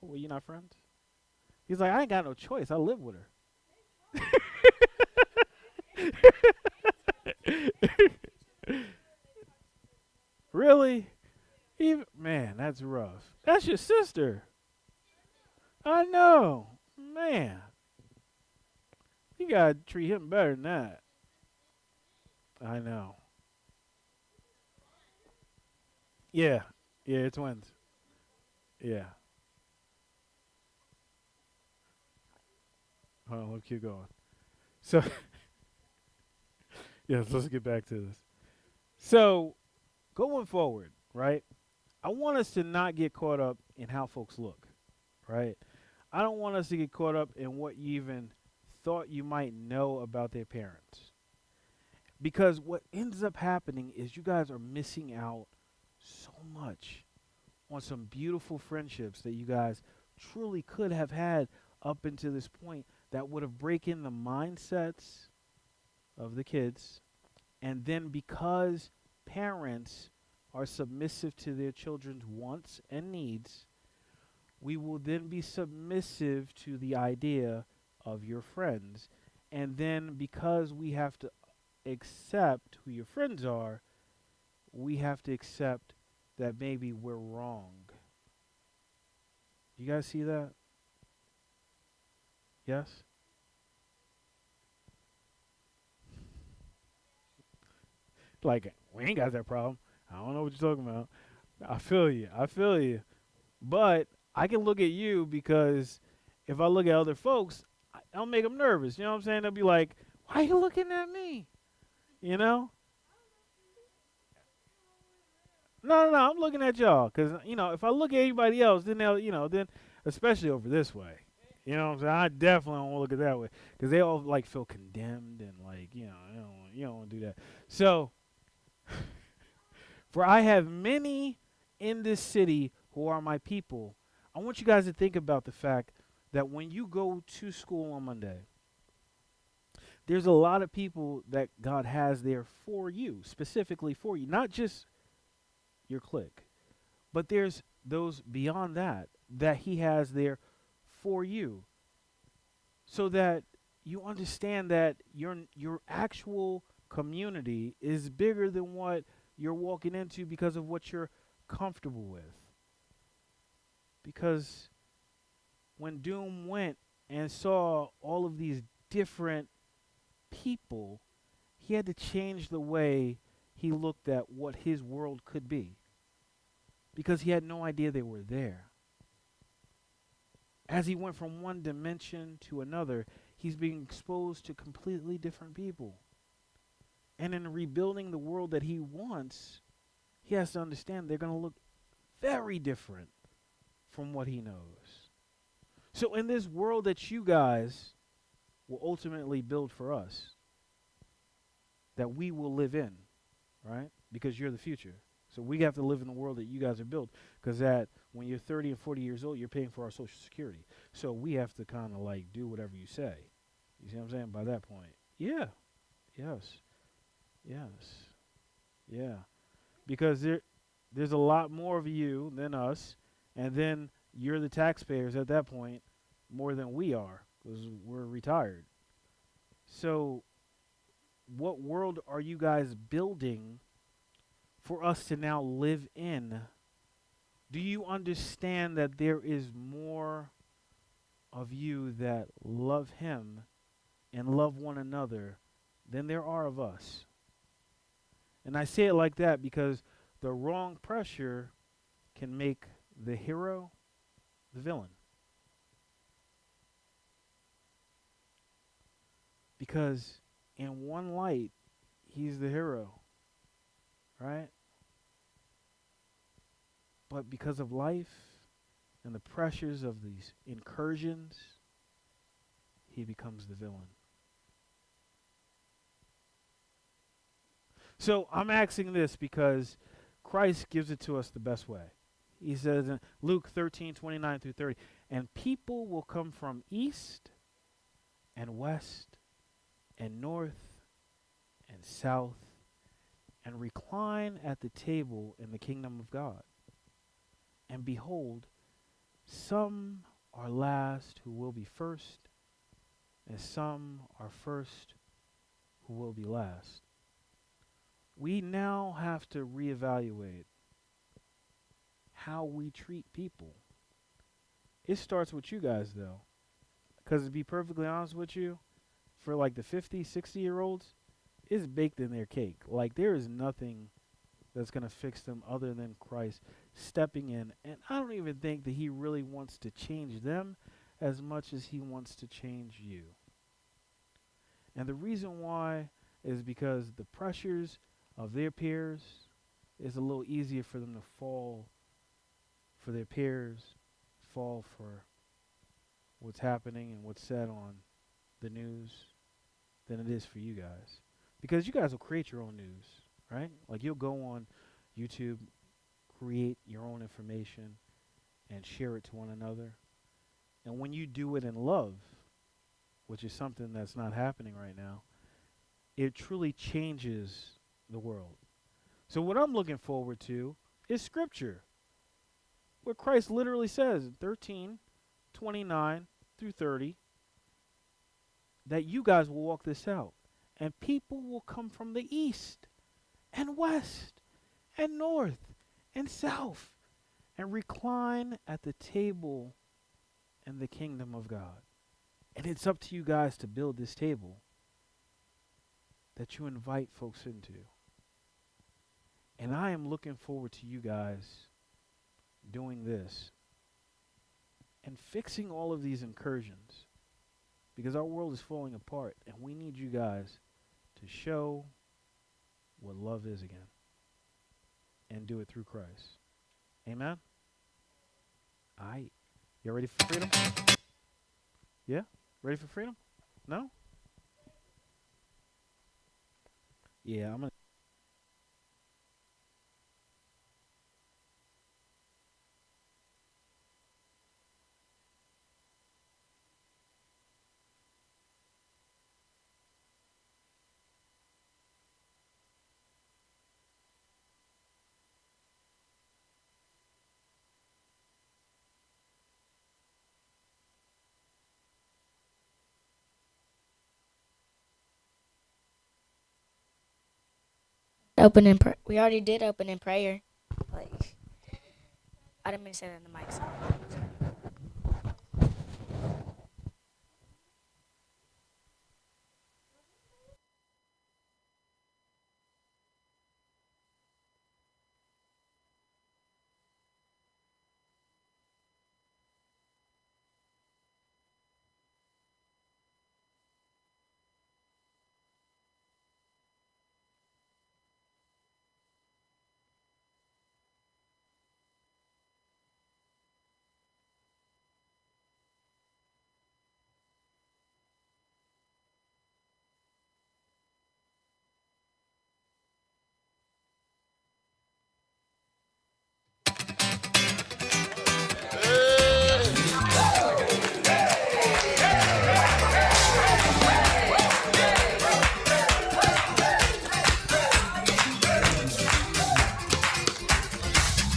Oh, well, you're not friends? He's like, I ain't got no choice. I live with her. Really? Man, that's rough. That's your sister. I know. Man. You got to treat him better than that. I know. Yeah. Yeah, twins. Yeah. Let's keep going. So, yes, let's get back to this. So, going forward, right? I want us to not get caught up in how folks look, right? I don't want us to get caught up in what you even thought you might know about their parents. Because what ends up happening is you guys are missing out so much on some beautiful friendships that you guys truly could have had up until this point that would have breaking the mindsets of the kids. And then because parents are submissive to their children's wants and needs, we will then be submissive to the idea of your friends. And then because we have to accept who your friends are, we have to accept that maybe we're wrong. You guys see that? Yes? Like, we ain't got that problem. I don't know what you're talking about. I feel you. I feel you. But I can look at you because if I look at other folks, I'll make them nervous. You know what I'm saying? They'll be like, why are you looking at me? You know? No, no, no. I'm looking at y'all because, if I look at anybody else, then they'll, then especially over this way. You know what I'm saying? I definitely don't want to look at that way because they all like feel condemned and like, you don't want to do that. So, for I have many in this city who are my people. I want you guys to think about the fact that when you go to school on Monday, there's a lot of people that God has there for you, specifically for you, not just your clique, but there's those beyond that He has there for you, so that you understand that your actual community is bigger than what you're walking into because of what you're comfortable with. Because when Doom went and saw all of these different people, he had to change the way he looked at what his world could be. Because he had no idea they were there. As he went from one dimension to another, he's being exposed to completely different people. And in rebuilding the world that he wants, he has to understand they're going to look very different from what he knows. So in this world that you guys will ultimately build for us, that we will live in, right? Because you're the future. So we have to live in the world that you guys have built, because that when you're 30 and 40 years old, you're paying for our Social Security. So we have to kind of like do whatever you say. You see what I'm saying? By that point. Yeah. Yes. Yes. Yeah. Because there's a lot more of you than us, and then you're the taxpayers at that point more than we are, because we're retired. So what world are you guys building for us to now live in? Do you understand that there is more of you that love Him and love one another than there are of us? And I say it like that because the wrong pressure can make the hero the villain. Because in one light, he's the hero, right? But because of life and the pressures of these incursions, he becomes the villain. So I'm asking this because Christ gives it to us the best way. He says in Luke 13:29 through 30, and people will come from east and west and north and south and recline at the table in the kingdom of God. And behold, some are last who will be first, and some are first who will be last. We now have to reevaluate how we treat people. It starts with you guys, though. Because to be perfectly honest with you, for like the 50, 60-year-olds, it's baked in their cake. Like there is nothing that's going to fix them other than Christ stepping in. And I don't even think that he really wants to change them as much as he wants to change you. And the reason why is because the pressures of their peers is a little easier for them to fall for their peers, fall for what's happening and what's said on the news than it is for you guys. Because you guys will create your own news, right? Like you'll go on YouTube, create your own information, and share it to one another. And when you do it in love, which is something that's not happening right now, it truly changes the world. So what I'm looking forward to is Scripture. What Christ literally says in 13:29 through 30, that you guys will walk this out. And people will come from the east and west and north and south and recline at the table in the kingdom of God. And it's up to you guys to build this table that you invite folks into. And I am looking forward to you guys doing this and fixing all of these incursions, because our world is falling apart and we need you guys to show what love is again and do it through Christ. Amen? All right. You ready for freedom? Yeah? Ready for freedom? No? Yeah, I'm going to. We already did open in prayer. Like, I didn't mean to say that in the mic. Sorry.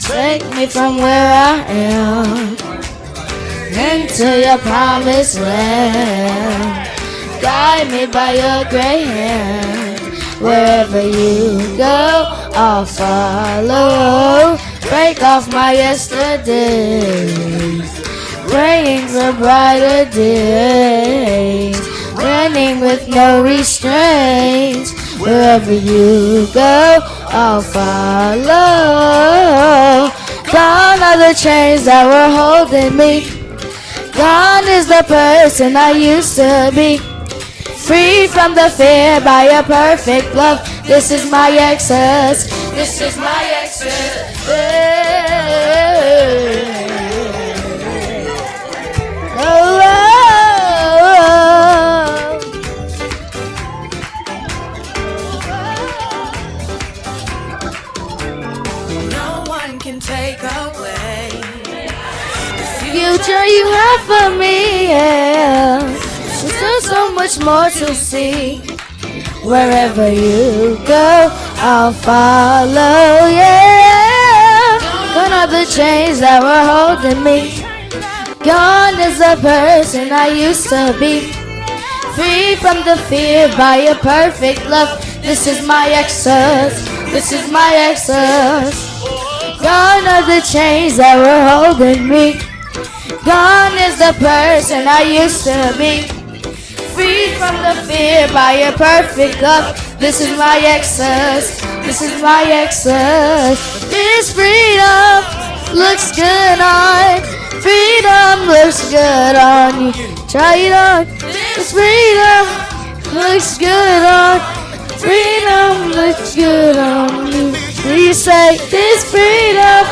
Take me from where I am into your promised land. Guide me by your great hand. Wherever you go, I'll follow. Break off my yesterdays, praying for brighter days. Running with no restraints. Wherever you go, I'll follow. Gone are the chains that were holding me. Gone is the person I used to be. Free from the fear by a perfect love. This is my exodus. This is my exodus. Oh, oh, take away the future you have for me, yeah. There's so much more to see. Wherever you go, I'll follow, yeah. Gone are the chains that were holding me. Gone is the person I used to be. Free from the fear by a perfect love. This is my exodus. This is my exodus. Gone are the chains that were holding me. Gone is the person I used to be. Freed from the fear by your perfect love. This is my excess. This is my excess. This freedom looks good on. Freedom looks good on you. Try it on. This freedom looks good on. Freedom looks good on you. Please say this freedom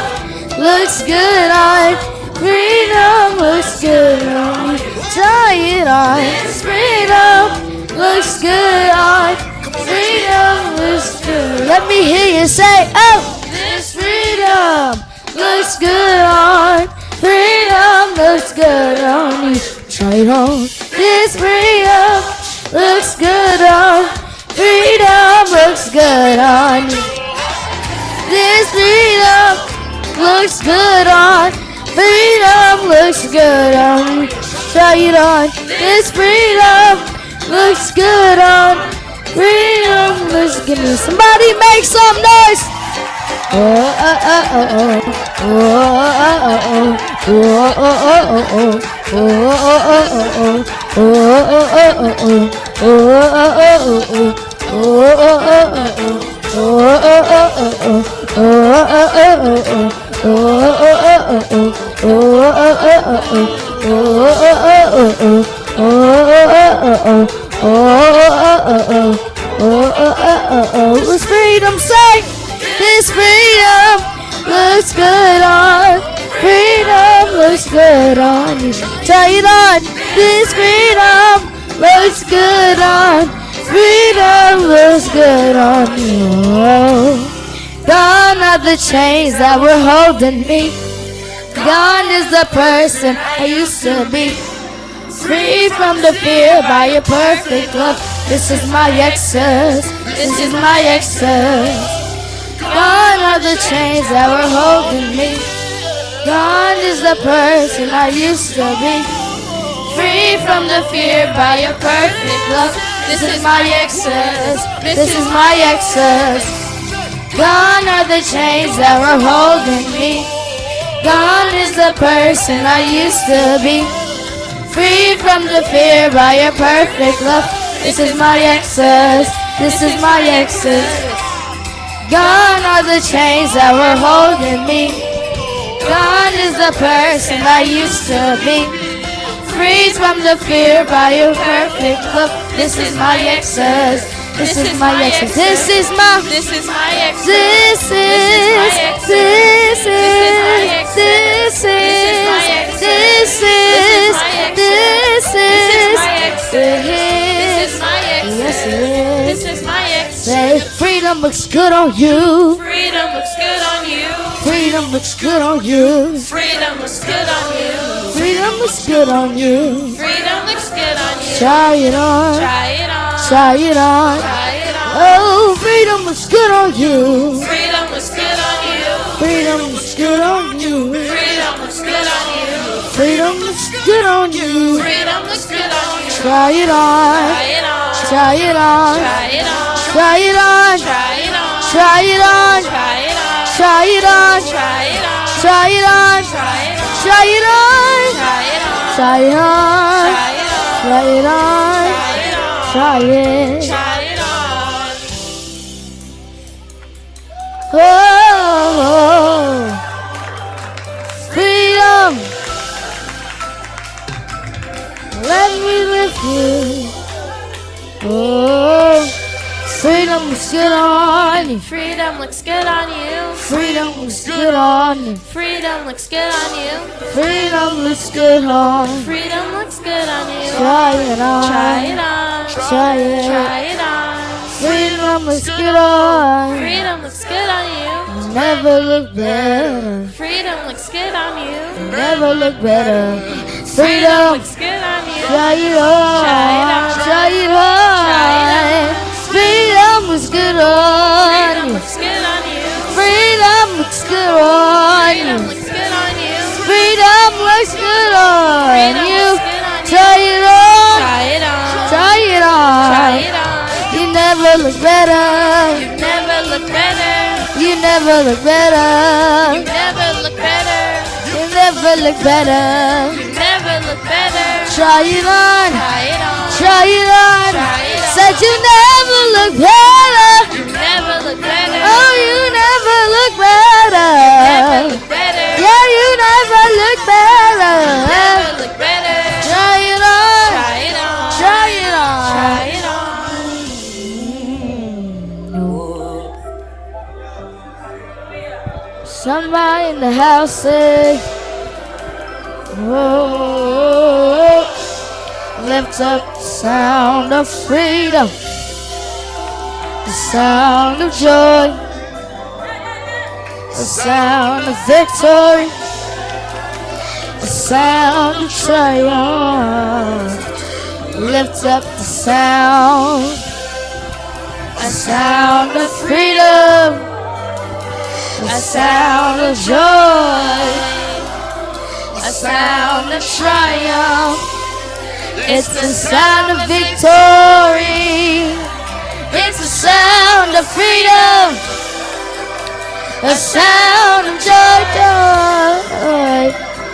looks good on. Freedom looks good on you. Try it on. This freedom looks good on. Freedom looks good. Let me hear you say, oh, this freedom looks good on. Freedom looks good on you. Try it on. This freedom looks good on. Freedom looks good on you. This freedom looks good on. Freedom looks good on you. Try it on. This freedom looks good on. Freedom looks good. Somebody make some noise. Oh, oh, oh, oh, oh, oh, Let's freedom say. This freedom looks good on. Freedom looks good on you. Try it on. This freedom looks good on. Freedom looks good on you. Gone are the chains that were holding me. Gone is the person I used to be. Free from the fear by your perfect love. This is my excess. This is my excess. Gone are the chains that were holding me. Gone is the person I used to be. Free from the fear by your perfect love. This is my excess. This is my excess. Gone are the chains that were holding me. Gone is the person I used to be. Free from the fear by your perfect love. This is my excess. This is my excess. Gone are the chains that were holding me. Gone is the person I used to be. Free from the fear by your perfect love. This is my excess. This is my excess. This is my. This is my ex. This is. This is. This is. This is. This is. This is my ex. Yes, it is. This is my ex. Say freedom looks good on you. Freedom looks good on you. Freedom looks good on you. Freedom looks good on you. Freedom looks good on you. Freedom looks good on you. Try it on. Try it on. Try it on. Try it on. Oh, freedom looks good on you. Freedom looks good on you. Freedom looks good on you. Freedom looks good on you. Freedom looks good on you. Freedom looks good on you. Try it on. Try it on. Try it on. Try it on. Try it on. Try it on. Try it on. Try it on. Try it on. Try it on. Try it on. Try it on. Try it on. Try it on. Try it on. Try it on. Try it on. Try it. Try it on. Oh, freedom. Let me lift you. Oh, freedom looks good on you. Freedom looks good on you. Freedom looks good on you. Freedom looks good on you. Freedom looks good on you. Freedom looks good on you. Try it on. Try it on. Try it. Try it on. Freedom looks good on you. Freedom looks good on you. Never look better. Freedom looks good on you. Never look better. Freedom Freedom. looks good on you. Try it on. Try it on. Try it Try it on. on. Freedom looks good on Freedom you. looks good on you. Freedom looks good on Freedom you. looks good on you. Freedom looks good on Freedom you. looks good on you. Try it on. Try it on. Try it Try on. it on. You never look better. You never look better. You never look better. You never look better. You never look better. You never look better. Try it on. Try it on. Try it on. Try it on. Said you never look better. You never look better. Oh, you never look better. Never look better. Yeah, you never look better. Never look better. Try it on. Try it on. Try it on. Try it on. Somebody in the house say, whoa, lift up the sound of freedom, the sound of joy, the sound of victory, the sound of triumph. Lift up the sound, a sound of freedom, a sound of joy, a sound of triumph. It's the sound of victory. It's the sound of freedom, a sound of joy,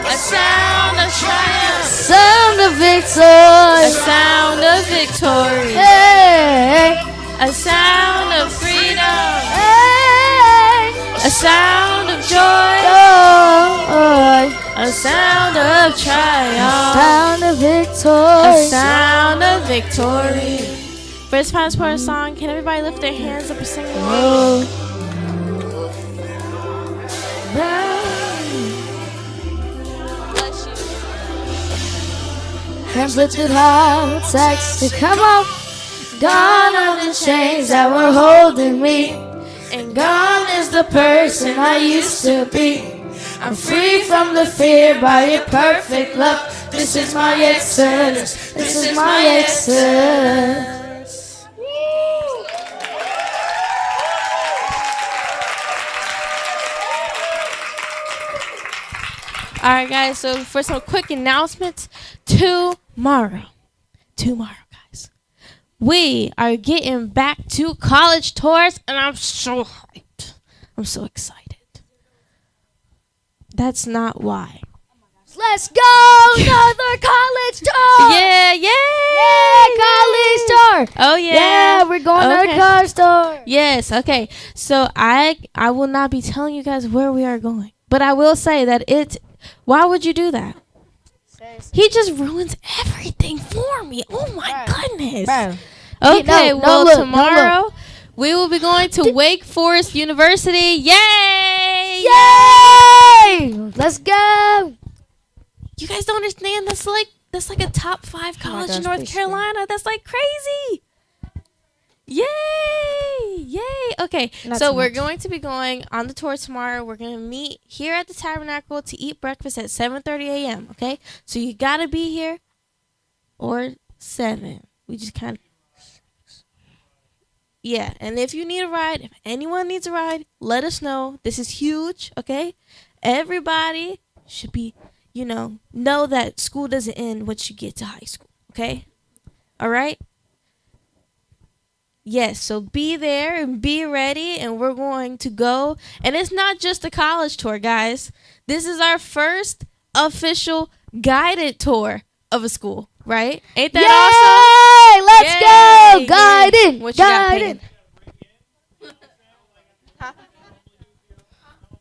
A sound of triumph. sound of A victory. sound of victory. Hey, A sound of freedom. hey, A sound of joy. joy, A sound of triumph. sound of A victory. sound of victory. For this past part of the song, can everybody lift their hands up and sing along? Bless you. Hands lifted high, text to come on. Gone are the chains that were holding me, and gone is the person I used to be. I'm free from the fear by your perfect love. This is my exodus. This is my exodus. All right, guys. So for some quick announcements, tomorrow, guys, we are getting back to college tours, and I'm so hyped. I'm so excited. That's not why. Let's go! Another college tour! Yeah, Yeah, college tour! Oh yeah. Yeah, we're going to Okay. the college tour. Yes. Okay. So I will not be telling you guys where we are going, but I will say that it. Why would you do that? He just ruins everything for me. Oh my goodness. Bro. Okay, No, well, look, tomorrow we will be going to Wake Forest University. Yay! Yay! Let's go! You guys don't understand? That's like a top 5 college in gosh, North please Carolina. That's like crazy. Yay! Yay! Okay, Not so too we're much. going to be going on the tour tomorrow. We're going to meet here at the Tabernacle to eat breakfast at 7:30 a.m., okay? So you got to be here or 7. We just kind of Yeah, and if you need a ride, if anyone needs a ride, let us know. This is huge, okay? Everybody should be, know that school doesn't end once you get to high school, okay? All right? Yes, so be there and be ready, and we're going to go. And it's not just a college tour, guys. This is our first official guided tour of a school, right? Ain't that Yay! Let's Yay! go! Yay! Guided! What you got, Guided!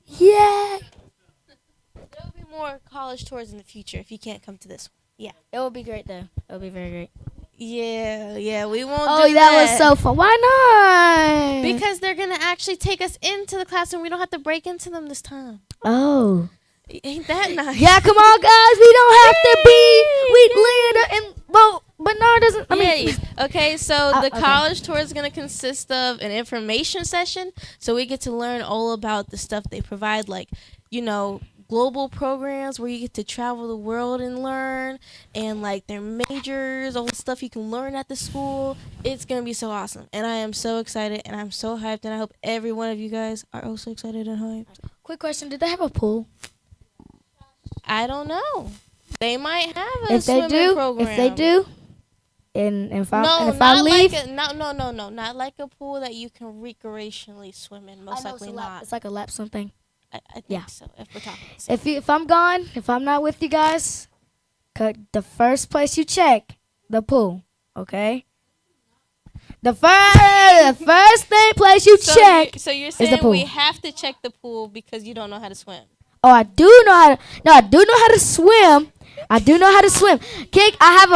Yeah! There will be more college tours in the future if you can't come to this one. It will be great though. It will be very great. Yeah, we won't Oh, do that was so fun. Why not? Because they're going to actually take us into the classroom. We don't have to break into them this time. Oh. Ain't that nice? Yeah, come on, guys. We don't have to be. We glitter and well, but no, it doesn't. I mean, Yeah. Okay, so the okay. college tour is going to consist of an information session. So we get to learn all about the stuff they provide, like, global programs where you get to travel the world and learn, and like their majors, all the stuff you can learn at the school. It's going to be so awesome. And I am so excited, and I'm so hyped, and I hope every one of you guys are also excited and hyped. quick question: did they have a pool? I don't know. They might have a If they swimming do, program. if they do, and if I No, and if I not leave, like no, not like a pool that you can recreationally swim in. Most likely not. It's like a lap something. I think yeah. so. If we're talking, If I'm gone, if I'm not with you guys, cut the first place you check, the pool. Okay. The first thing place you check. So you're is the saying pool. we have to check the pool because you don't know how to swim. Oh, I do know how to. No, I do know how to swim. I do know how to swim. Kiki. I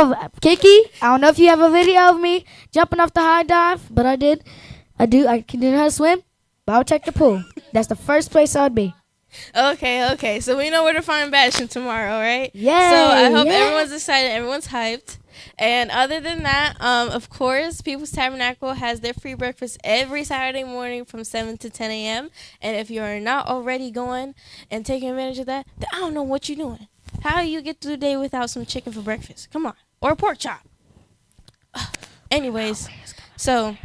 don't know if you have a video of me jumping off the high dive, but I did. I can do know how to swim. But I'll check the pool. That's the first place I'd be. Okay. So we know where to find Bastion tomorrow, right? Yeah. So I hope everyone's excited, everyone's hyped. And other than that, of course, People's Tabernacle has their free breakfast every Saturday morning from 7 to 10 a.m. And if you're not already going and taking advantage of that, then I don't know what you're doing. How do you get through the day without some chicken for breakfast? Come on. Or a pork chop. Anyways, so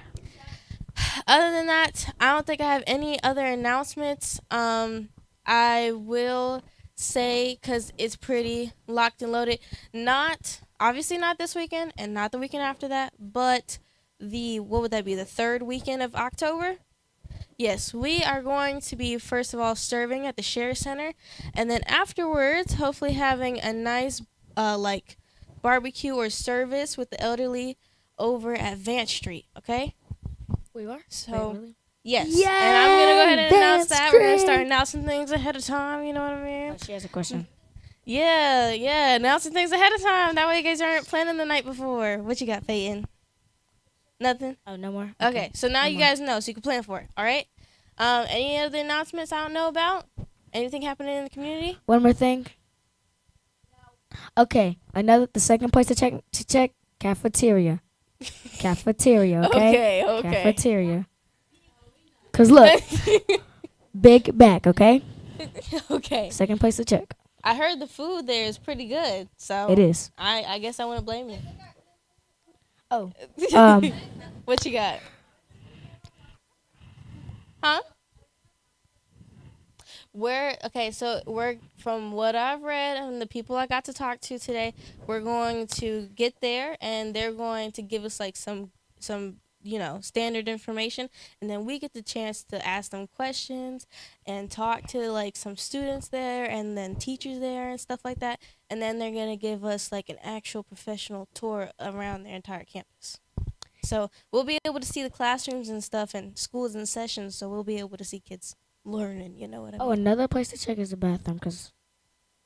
other than that, I don't think I have any other announcements. I will say, because it's pretty locked and loaded, obviously not this weekend and not the weekend after that, but what would that be, the third weekend of October? Yes, we are going to be, first of all, serving at the Share Center, and then afterwards, hopefully having a nice, barbecue or service with the elderly over at Vance Street, okay? We are? So, Wait, really? yes. Yay, And I'm going to go ahead and announce Vance that. We're going to Street. start announcing things ahead of time, you know what I mean? Oh, she has a question. Yeah, announcing things ahead of time. That way you guys aren't planning the night before. What you got, Peyton? Nothing? Oh, no more? Okay, so now No you more. guys know, so you can plan for it, all right? Any other announcements I don't know about? Anything happening in the community? One more thing. Okay, the second place to check, cafeteria. Cafeteria, okay? Okay. Cafeteria. Because look, big back, okay? Okay. Second place to check. I heard the food there is pretty good, so It is. I guess I wouldn't blame you. Oh. What you got? Huh? So we're, from what I've read and the people I got to talk to today, we're going to get there and they're going to give us like some standard information, and then we get the chance to ask them questions and talk to like some students there and then teachers there and stuff like that, and then they're going to give us like an actual professional tour around their entire campus. So we'll be able to see the classrooms and stuff and schools and sessions, so we'll be able to see kids learning, you know what I mean? Oh, another place to check is the bathroom, because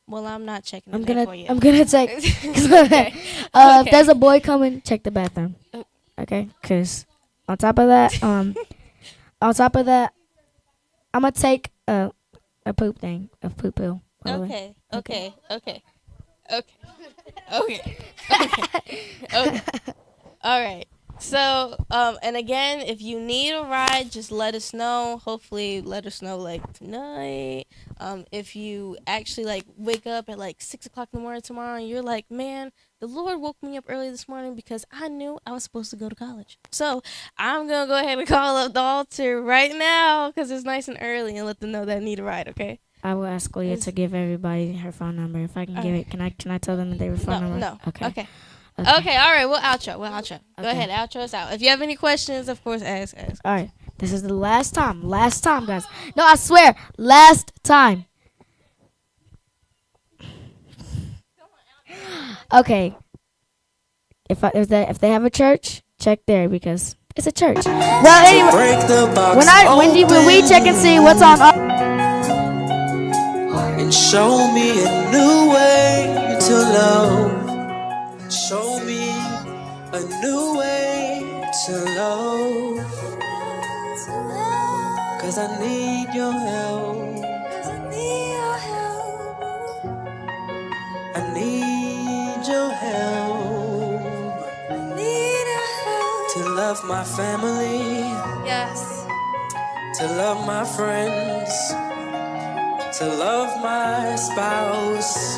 Well, I'm not checking I'm it gonna for you. check. Okay. If there's a boy coming, check the bathroom. Okay, because on top of that, I'm gonna take a poop pill. by the way. Okay. All right. So, and again, if you need a ride, just let us know. Hopefully, let us know like tonight. If you actually like wake up at like 6 o'clock in the morning tomorrow, and you're like, man, the Lord woke me up early this morning because I knew I was supposed to go to college. So I'm gonna go ahead and call up the altar right now because it's nice and early, and let them know that I need a ride. Okay. I will ask Leah to give everybody her phone number. If I can give it, can I tell them their phone number? No. Okay. Okay, all right, we'll outro. Go Okay. ahead, outro us out. If you have any questions, of course, ask. All right. This is the last time, guys. No, I swear, last time. Okay. If they have a church, check there because it's a church. Well, anyway, when we check and see what's on. And show me a new way to love. Show me a new way to love. 'Cause I need your help. I need your help. To love my family. Yes. To love my friends. To love my spouse.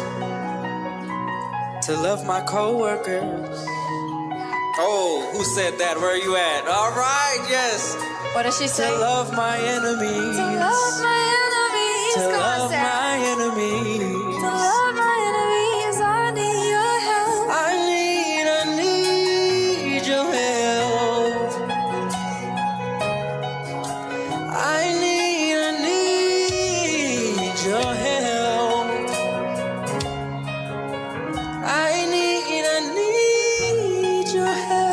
To love my co-workers. Oh, who said that? Where are you at? All right, yes. What does she say? To love my enemies. To love my enemies. To Come on, love Sarah. my enemies. To love my enemies. I need your help. I need your help. I need your help. I need your help.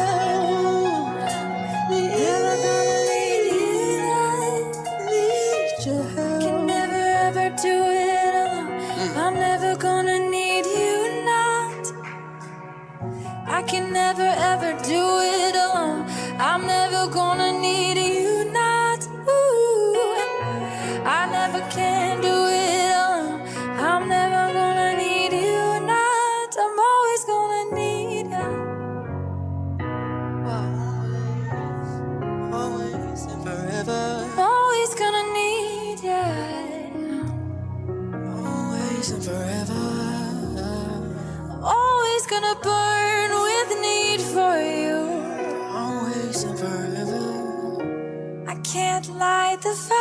I'm never gonna need you not. I can never ever do it alone. I'm never gonna need you not. Ooh, I never can do it alone. I'm never gonna need you not. I'm always gonna need you. Always and forever. I'm always gonna need you. Always and forever. Always gonna burn with need for you. Always and forever. I can't light the fire.